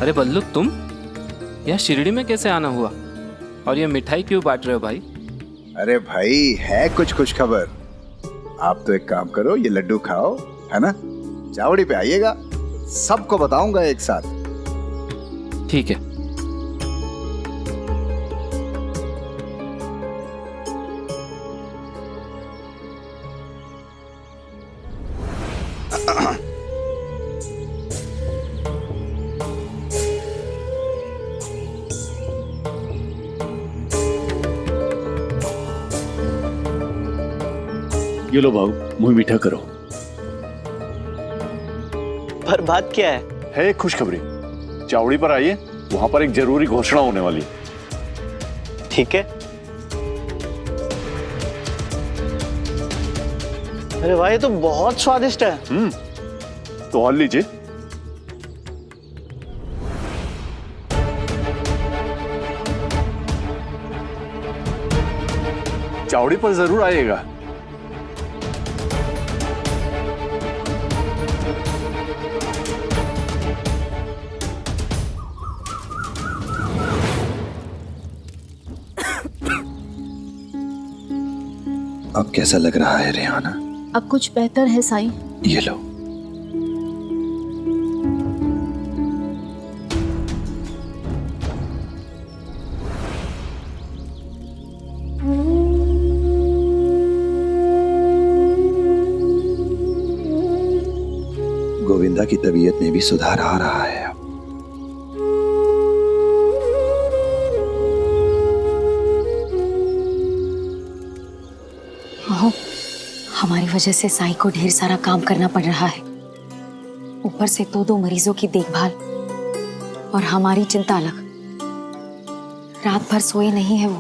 अरे बल्लू, तुम यह शिरडी में कैसे आना हुआ? और ये मिठाई क्यों बांट रहे हो भाई? अरे भाई, है कुछ खुश खबर। आप तो एक काम करो, ये लड्डू खाओ, है ना? चावड़ी पे आइएगा, सबको बताऊंगा एक साथ। ठीक है। ये लो बाबू, मुंह मीठा करो। पर बात क्या है? है एक खुशखबरी। चावड़ी पर आइए, वहां पर एक जरूरी घोषणा होने वाली है। ठीक है। अरे भाई, ये तो बहुत स्वादिष्ट है। तो और लीजिए। चावड़ी पर जरूर आइएगा। अब कैसा लग रहा है रेहाना? अब कुछ बेहतर है साईं। ये लो। गोविंदा की तबीयत में भी सुधार आ रहा है अब। हमारी वजह से साईं को ढेर सारा काम करना पड़ रहा है। ऊपर से दो मरीजों की देखभाल और हमारी चिंता अलग। रात भर सोए नहीं है वो।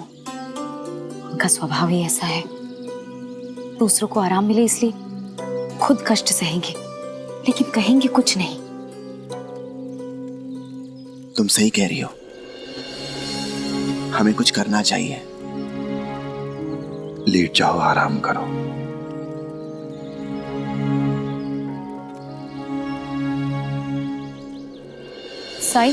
उनका स्वभाव ही ऐसा है। दूसरों को आराम मिले इसलिए खुद कष्ट सहेंगे, लेकिन कहेंगे कुछ नहीं। तुम सही कह रही हो। हमें कुछ करना चाहिए। लेट जाओ, आराम करो। साईं,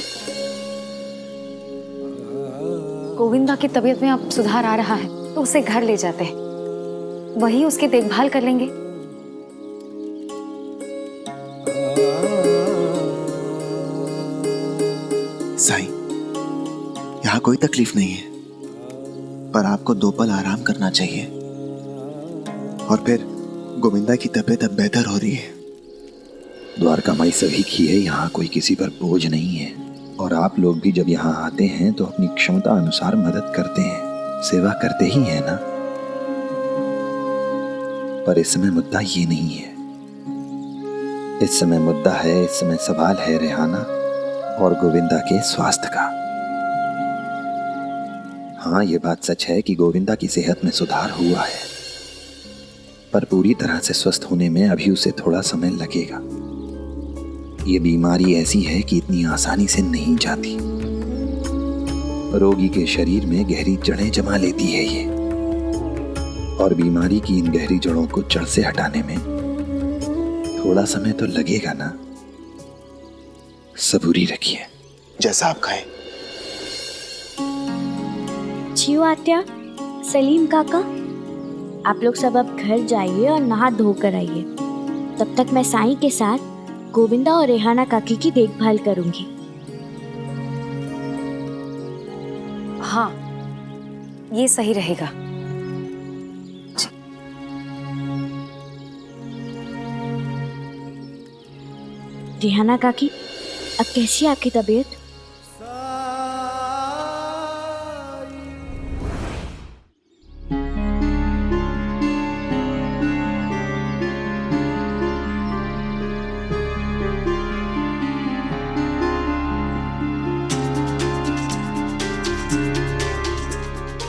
गोविंदा की तबीयत में अब सुधार आ रहा है, तो उसे घर ले जाते हैं। वही उसकी देखभाल कर लेंगे। साईं, यहाँ कोई तकलीफ नहीं है, पर आपको 2 पल आराम करना चाहिए। और फिर गोविंदा की तबीयत अब बेहतर हो रही है। द्वारका माई सभी की है, यहाँ कोई किसी पर बोझ नहीं है। और आप लोग भी जब यहाँ आते हैं तो अपनी क्षमता अनुसार मदद करते हैं, सेवा करते ही हैं ना। पर इस समय मुद्दा ये नहीं है। इस समय मुद्दा है, इस समय सवाल है रेहाना और गोविंदा के स्वास्थ्य का। हाँ, ये बात सच है कि गोविंदा की सेहत में सुधार हुआ है, पर पूरी तरह से स्वस्थ होने में अभी उसे थोड़ा समय लगेगा। ये बीमारी ऐसी है कि इतनी आसानी से नहीं जाती। रोगी के शरीर में गहरी जड़ें जमा लेती है ये, और बीमारी की इन गहरी जड़ों को जड़ से हटाने में थोड़ा समय तो लगेगा ना। सबूरी रखिए। जैसा आप कहें। जियो आत्या, सलीम काका, आप लोग सब अब घर जाइए और नहा धो कर आइए। तब तक मैं साईं के साथ गोविंदा और रेहाना काकी की देखभाल करूंगी। हाँ, ये सही रहेगा। रेहाना काकी, अब कैसी है आपकी तबीयत?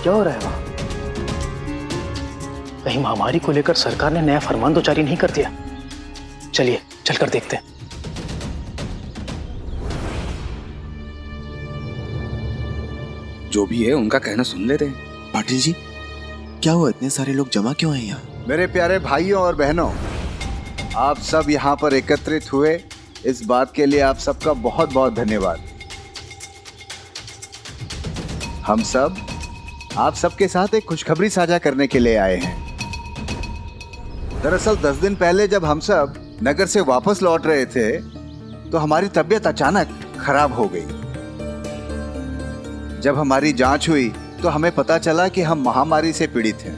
क्या हो रहा है वहां? कहीं महामारी को लेकर सरकार ने नया फरमान तो जारी नहीं कर दिया? चलिए चलकर देखते हैं। जो भी है उनका कहना सुन लेते हैं। पाटिल जी, क्या हुआ, इतने सारे लोग जमा क्यों हैं यहाँ? मेरे प्यारे भाइयों और बहनों, आप सब यहाँ पर एकत्रित हुए, इस बात के लिए आप सबका बहुत बहुत धन्यवाद। हम सब आप सबके साथ एक खुशखबरी साझा करने के लिए आए हैं। दरअसल 10 दिन पहले जब हम सब नगर से वापस लौट रहे थे तो हमारी तबीयत अचानक खराब हो गई। जब हमारी जांच हुई तो हमें पता चला कि हम महामारी से पीड़ित हैं।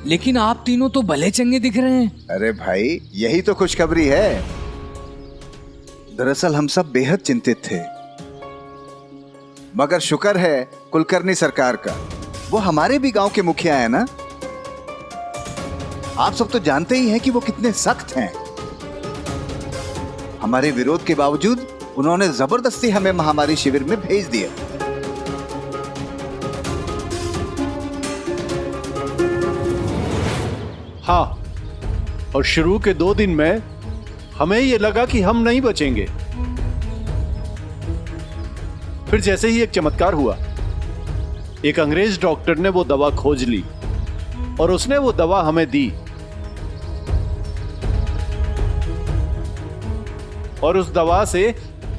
लेकिन आप तीनों तो भले चंगे दिख रहे हैं। अरे भाई, यही तो खुशखबरी है। दरअसल हम सब बेहद चिंतित थे, मगर शुक्र है कुलकर्णी सरकार का, वो हमारे भी गांव के मुखिया है ना। आप सब तो जानते ही हैं कि वो कितने सख्त हैं। हमारे विरोध के बावजूद उन्होंने जबरदस्ती हमें महामारी शिविर में भेज दिया। हाँ, और शुरू के 2 दिन में हमें ये लगा कि हम नहीं बचेंगे। फिर जैसे ही एक चमत्कार हुआ, एक अंग्रेज डॉक्टर ने वो दवा खोज ली और उसने वो दवा हमें दी, और उस दवा से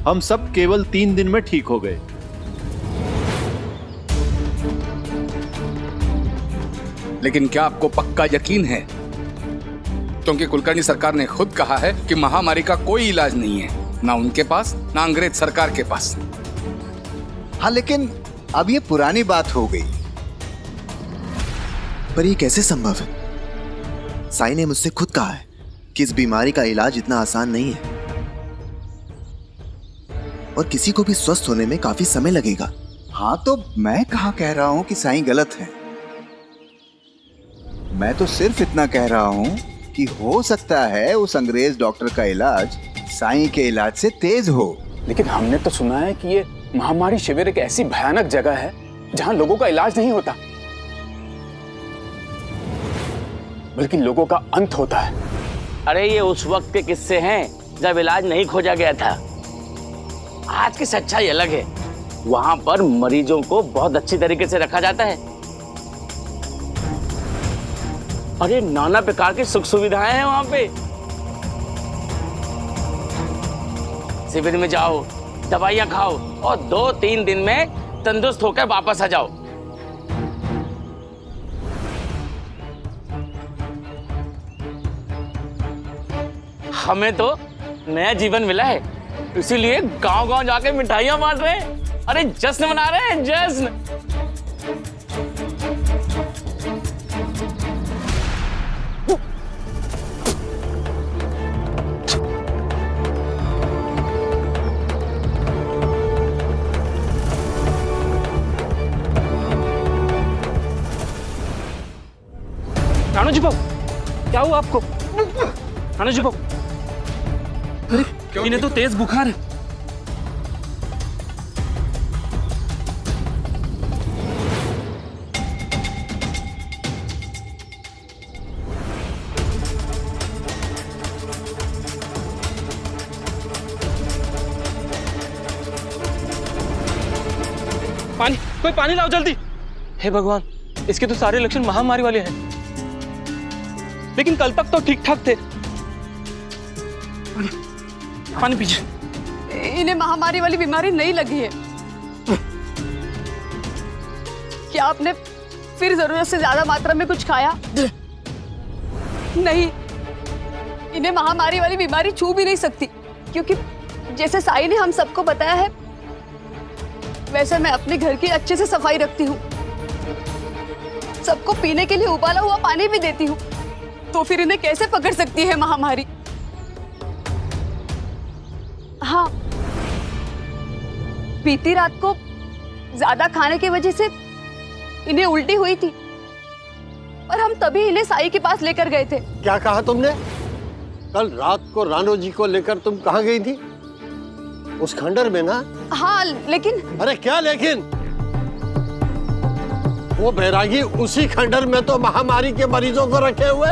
हम सब केवल 3 दिन में ठीक हो गए। लेकिन क्या आपको पक्का यकीन है? क्योंकि कुलकर्णी सरकार ने खुद कहा है कि महामारी का कोई इलाज नहीं है, ना उनके पास ना अंग्रेज सरकार के पास। हाँ, लेकिन अब ये पुरानी बात हो गई। पर ये कैसे संभव है? साई ने मुझसे खुद कहा है कि इस बीमारी का इलाज इतना आसान नहीं है और किसी को भी स्वस्थ होने में काफी समय लगेगा। हाँ, तो मैं कहाँ कह रहा हूं कि साईं गलत है। मैं तो सिर्फ इतना कह रहा हूं कि हो सकता है उस अंग्रेज डॉक्टर का इलाज साईं के इलाज से तेज हो। लेकिन हमने तो सुना है कि ये महामारी शिविर एक ऐसी भयानक जगह है जहां लोगों का इलाज नहीं होता, बल्कि लोगों का अंत होता है। अरे ये उस वक्त के किस्से हैं जब इलाज नहीं खोजा गया था। आज की सच्चाई अलग है। वहां पर मरीजों को बहुत अच्छी तरीके से रखा जाता है और ये नाना प्रकार की सुख सुविधाएं हैं वहां पे। शिविर में जाओ, दवाइयां खाओ और 2-3 दिन में तंदुरुस्त होकर वापस आ जाओ। हमें तो नया जीवन मिला है, इसीलिए गांव-गांव जाके मिठाइयां बांट रहे हैं। अरे जश्न मना रहे हैं, जश्न। राणू जी बाबू, क्या हुआ आपको? राणू जी बाबू, अरे इन्हें तो तेज बुखार है। पानी, कोई पानी लाओ जल्दी। हे भगवान, इसके तो सारे लक्षण महामारी वाले हैं। लेकिन कल तक तो ठीक ठाक थे। पानी पीजिए। इन्हें महामारी वाली बीमारी नहीं लगी है। क्या आपने फिर जरूरत से ज्यादा मात्रा में कुछ खाया? नहीं, इन्हें महामारी वाली बीमारी छू भी नहीं सकती, क्योंकि जैसे साई ने हम सबको बताया है वैसे मैं अपने घर की अच्छे से सफाई रखती हूँ, सबको पीने के लिए उबाला हुआ पानी भी देती हूँ, तो फिर इन्हें कैसे पकड़ सकती है महामारी? हाँ, बीती रात को ज्यादा खाने की वजह से इन्हें उल्टी हुई थी और हम तभी इन्हें साई के पास लेकर गए थे। क्या कहा तुमने? कल रात को राणो जी को लेकर तुम कहाँ गई थी? उस खंडर में ना। हाँ लेकिन। अरे क्या लेकिन? वो बैरागी उसी खंडर में तो महामारी के मरीजों को रखे हुए।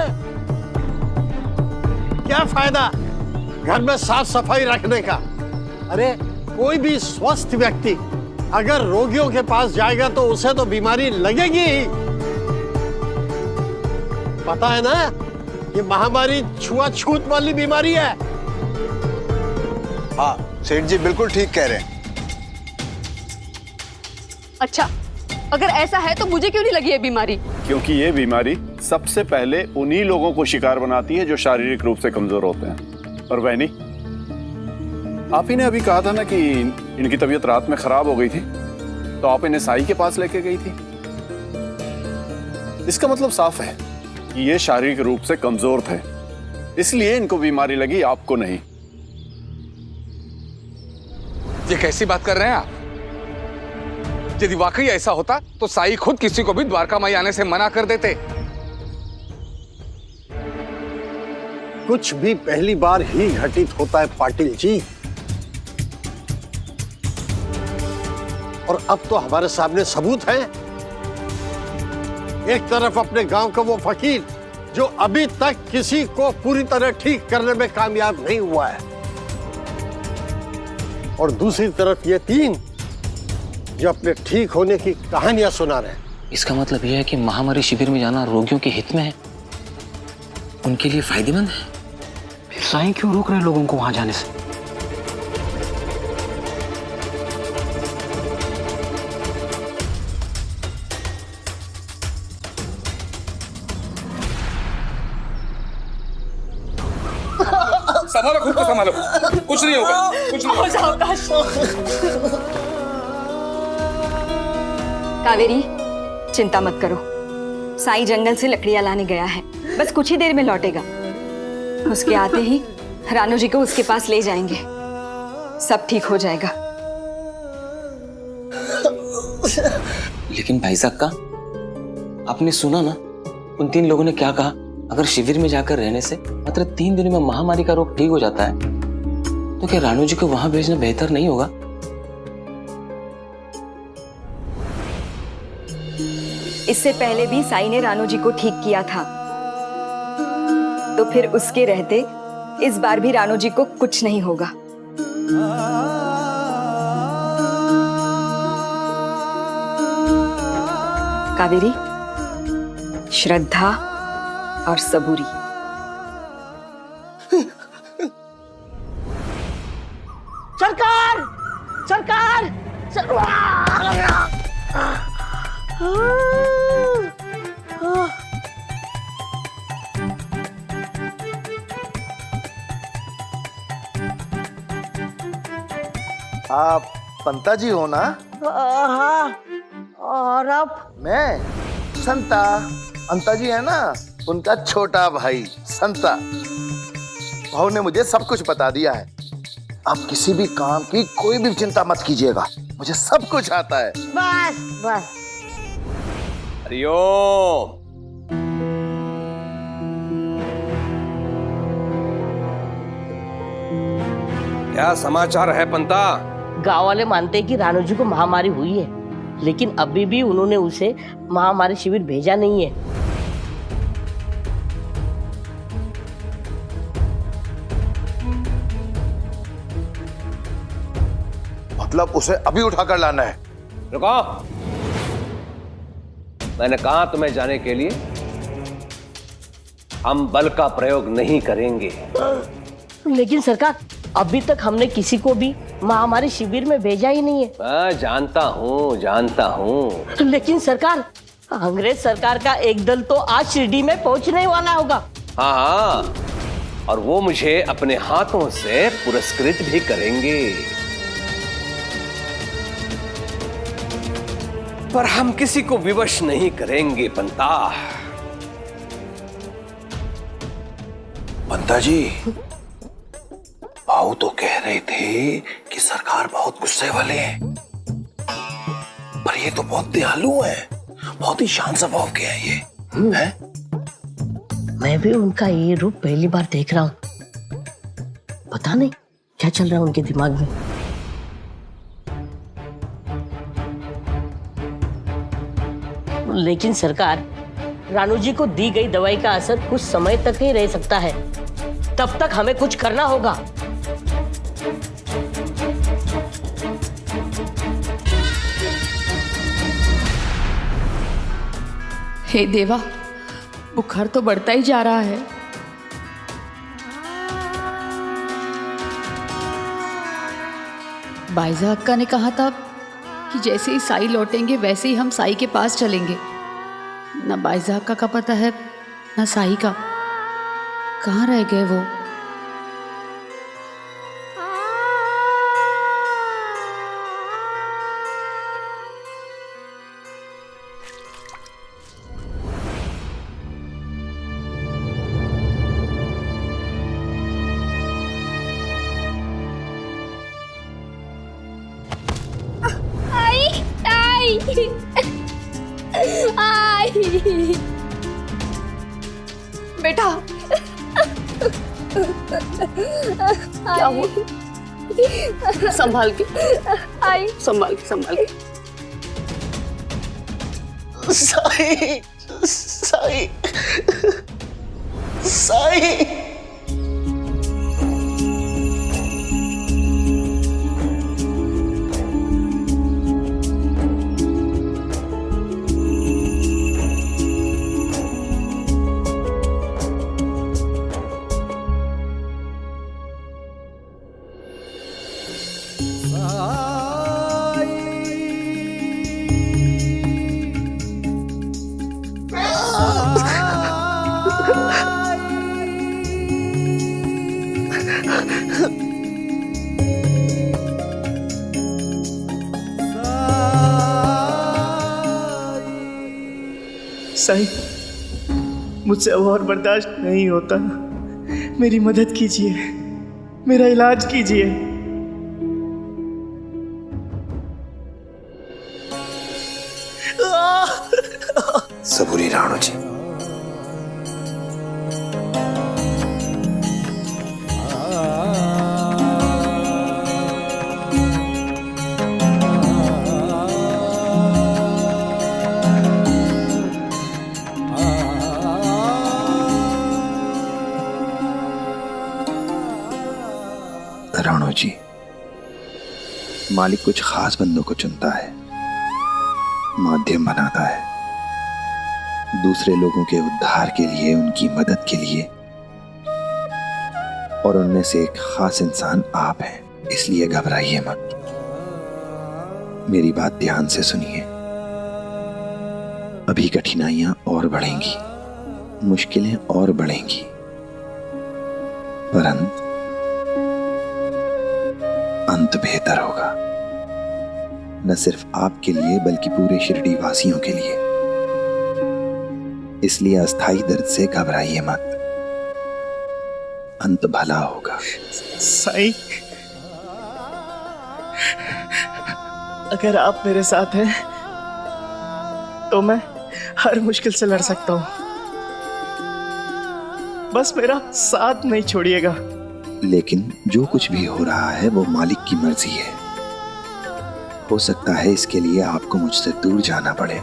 क्या फायदा घर में साफ सफाई रखने का? अरे कोई भी स्वस्थ व्यक्ति अगर रोगियों के पास जाएगा तो उसे तो बीमारी लगेगी ही। पता है ना, ये महामारी छुआछूत वाली बीमारी है। हाँ सेठ जी बिल्कुल ठीक कह रहे हैं। अच्छा, अगर ऐसा है तो मुझे क्यों नहीं लगी ये बीमारी? क्योंकि ये बीमारी सबसे पहले उन्हीं लोगों को शिकार बनाती है जो शारीरिक रूप से कमजोर होते हैं। और वह नहीं, आप ही ने अभी कहा था ना कि इनकी तबीयत रात में खराब हो गई थी, तो आप इन्हें साई के पास लेके गई थी। इसका मतलब साफ है कि ये शारीरिक रूप से कमजोर थे, इसलिए इनको बीमारी लगी, आपको नहीं। ये कैसी बात कर रहे हैं आप? यदि वाकई ऐसा होता तो साई खुद किसी को भी द्वारका माई आने से मना कर देते। कुछ भी पहली बार ही घटित होता है पाटिल जी। और अब तो हमारे सामने सबूत है। एक तरफ अपने गांव का वो फकीर जो अभी तक किसी को पूरी तरह ठीक करने में कामयाब नहीं हुआ है, और दूसरी तरफ ये तीन जो अपने ठीक होने की कहानियां सुना रहे हैं। इसका मतलब यह है कि महामारी शिविर में जाना रोगियों के हित में है, उनके लिए फायदेमंद है। साईं क्यों रोक रहे हैं लोगों को वहां जाने से? संभालो, खुद को संभालो, कुछ नहीं होगा, कुछ नहीं होगा। कावेरी, चिंता मत करो, साईं जंगल से लकड़ियां लाने गया है, बस कुछ ही देर में लौटेगा। उसके आते ही रानू जी को उसके पास ले जाएंगे, सब ठीक हो जाएगा। लेकिन भाई साहब का आपने सुना ना, उन तीन लोगों ने क्या कहा? अगर शिविर में जाकर रहने से मात्र 3 दिनों में महामारी का रोग ठीक हो जाता है, तो क्या रानू जी को वहां भेजना बेहतर नहीं होगा? इससे पहले भी साईं ने रानू जी को ठीक किया था, तो फिर उसके रहते इस बार भी रानू जी को कुछ नहीं होगा। कावेरी, श्रद्धा और सबूरी। सरकार, सरकार, आप पंता जी हो ना? हाँ, और आप? मैं संता। अंता जी है ना, उनका छोटा भाई संता। भाव ने मुझे सब कुछ बता दिया है। आप किसी भी काम की कोई भी चिंता मत कीजिएगा, मुझे सब कुछ आता है। बस बस। हरिओम। क्या समाचार है पंता? गांव वाले मानते हैं कि रानू जी को महामारी हुई है, लेकिन अभी भी उन्होंने उसे महामारी शिविर भेजा नहीं है। मतलब उसे अभी उठाकर लाना है? रुको, मैंने कहा तुम्हें जाने के लिए। हम बल का प्रयोग नहीं करेंगे। लेकिन सरकार, अभी तक हमने किसी को भी महामारी शिविर में भेजा ही नहीं है। मैं जानता हूँ, जानता हूँ। लेकिन सरकार, अंग्रेज सरकार का एक दल तो आज शिरडी में पहुंचने वाला होगा। हाँ हाँ, और वो मुझे अपने हाथों से पुरस्कृत भी करेंगे। पर हम किसी को विवश नहीं करेंगे पंता। पंता जी, भाऊ तो कह रहे थे कि सरकार बहुत गुस्से वाले हैं, पर ये तो बहुत दयालु हैं, बहुत ही शांत स्वभाव के हैं ये। हैं? मैं भी उनका ये रूप पहली बार देख रहा हूँ। पता नहीं क्या चल रहा है उनके दिमाग में। लेकिन सरकार, रानू जी को दी गई दवाई का असर कुछ समय तक ही रह सकता है, तब तक हमें कुछ करना होगा। हे देवा, बुखार तो बढ़ता ही जा रहा है। बाइजा अक्का ने कहा था कि जैसे ही साई लौटेंगे वैसे ही हम साई के पास चलेंगे। ना बाइजा अक्का का पता है ना साई का। कहाँ रह गए वो? बेटा, क्या हुआ? संभाल के, संभाल के, संभाल के। साई, साई, साई। साईं, मुझसे अब और बर्दाश्त नहीं होता। मेरी मदद कीजिए, मेरा इलाज कीजिए। सबूरी राणू जी। राणू जी, मालिक कुछ खास बंदों को चुनता है, माध्यम बनाता है, दूसरे लोगों के उद्धार के लिए, उनकी मदद के लिए। और उनमें से एक खास इंसान आप हैं, इसलिए घबराइए मत। मेरी बात ध्यान से सुनिए। अभी कठिनाइयां और बढ़ेंगी, मुश्किलें और बढ़ेंगी, परंतु अंत बेहतर होगा, न सिर्फ आपके लिए बल्कि पूरे शिरडी वासियों के लिए। इसलिए अस्थाई दर्द से घबराइए मत, अंत भला होगा। साईं, अगर आप मेरे साथ हैं तो मैं हर मुश्किल से लड़ सकता हूं। बस मेरा साथ नहीं छोड़िएगा। लेकिन जो कुछ भी हो रहा है वो मालिक की मर्जी है। हो सकता है इसके लिए आपको मुझसे दूर जाना पड़े,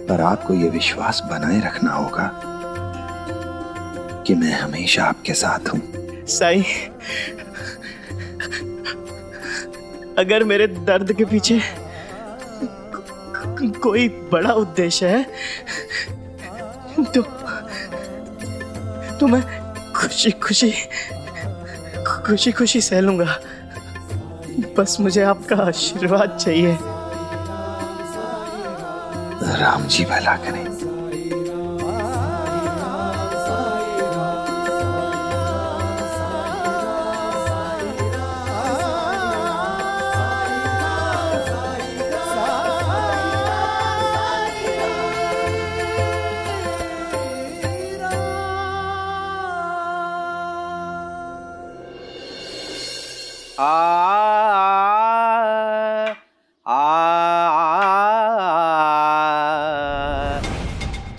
पर आपको यह विश्वास बनाए रखना होगा कि मैं हमेशा आपके साथ हूं। साईं, अगर मेरे दर्द के पीछे कोई बड़ा उद्देश्य है तो मैं खुशी खुशी सह लूंगा। बस मुझे आपका आशीर्वाद चाहिए। राम जी भला करें।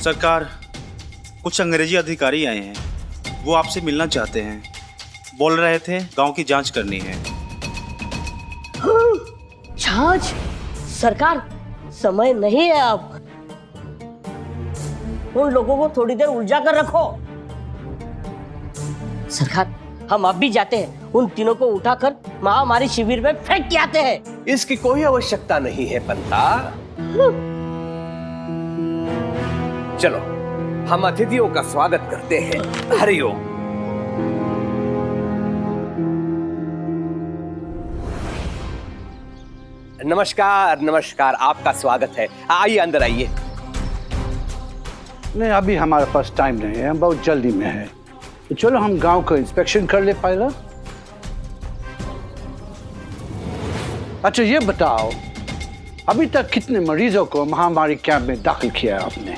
सरकार, कुछ अंग्रेजी अधिकारी आए हैं, वो आपसे मिलना चाहते हैं। बोल रहे थे गांव की जांच करनी है। जांच? सरकार, समय नहीं है अब। उन लोगों को थोड़ी देर उलझा कर रखो। सरकार, हम अब भी जाते हैं, उन तीनों को उठाकर महामारी शिविर में फेंक के आते हैं। इसकी कोई आवश्यकता नहीं है पंता। चलो हम अतिथियों का स्वागत करते हैं। हरिओम। नमस्कार नमस्कार, आपका स्वागत है। आइए अंदर आइए। नहीं, अभी हमारे पास टाइम नहीं है, हम बहुत जल्दी में है। तो चलो हम गांव का इंस्पेक्शन कर ले पहला। अच्छा ये बताओ, अभी तक कितने मरीजों को महामारी कैंप में दाखिल किया है आपने?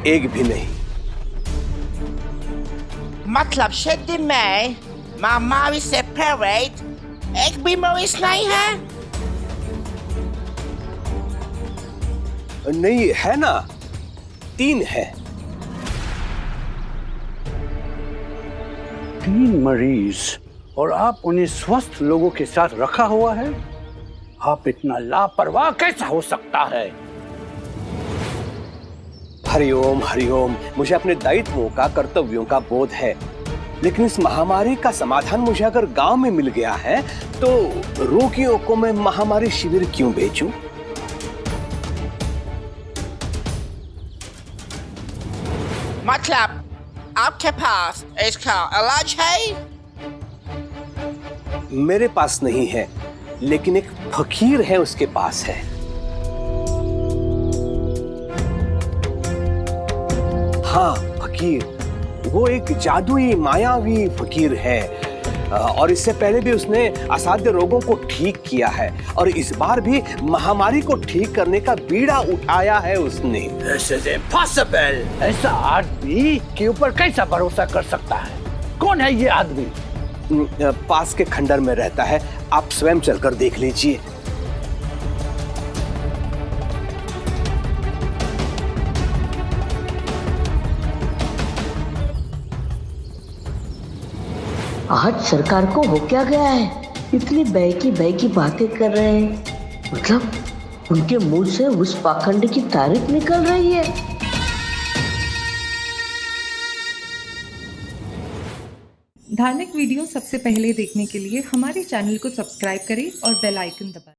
एक भी नहीं। मतलब सिद्धि में महामारी से पीड़ित एक भी मरीज नहीं है? नहीं है ना, 3 है। 3 मरीज और आप उन्हें स्वस्थ लोगों के साथ रखा हुआ है? आप इतना लापरवाह कैसा हो सकता है? हरिओम हरिओम, मुझे अपने दायित्वों का, कर्तव्यों का बोध है, लेकिन इस महामारी का समाधान मुझे अगर गांव में मिल गया है तो रोगियों को मैं महामारी शिविर क्यों भेजूं? मतलब आपके पास इसका इलाज है? मेरे पास नहीं है, लेकिन एक फकीर है, उसके पास है। हाँ, फकीर। वो एक जादुई मायावी फकीर है, और इससे पहले भी उसने असाध्य रोगों को ठीक किया है, और इस बार भी महामारी को ठीक करने का बीड़ा उठाया है उसने। This is impossible! ऐसा आदमी के ऊपर कैसा भरोसा कर सकता है? कौन है ये आदमी? पास के खंडर में रहता है, आप स्वयं चलकर देख लीजिए। आज सरकार को हो क्या गया है? इतनी बहकी बातें कर रहे हैं। मतलब उनके मुंह से उस पाखंड की तारीफ निकल रही है। धार्मिक वीडियो सबसे पहले देखने के लिए हमारे चैनल को सब्सक्राइब करें और बेल आइकन दबाएं।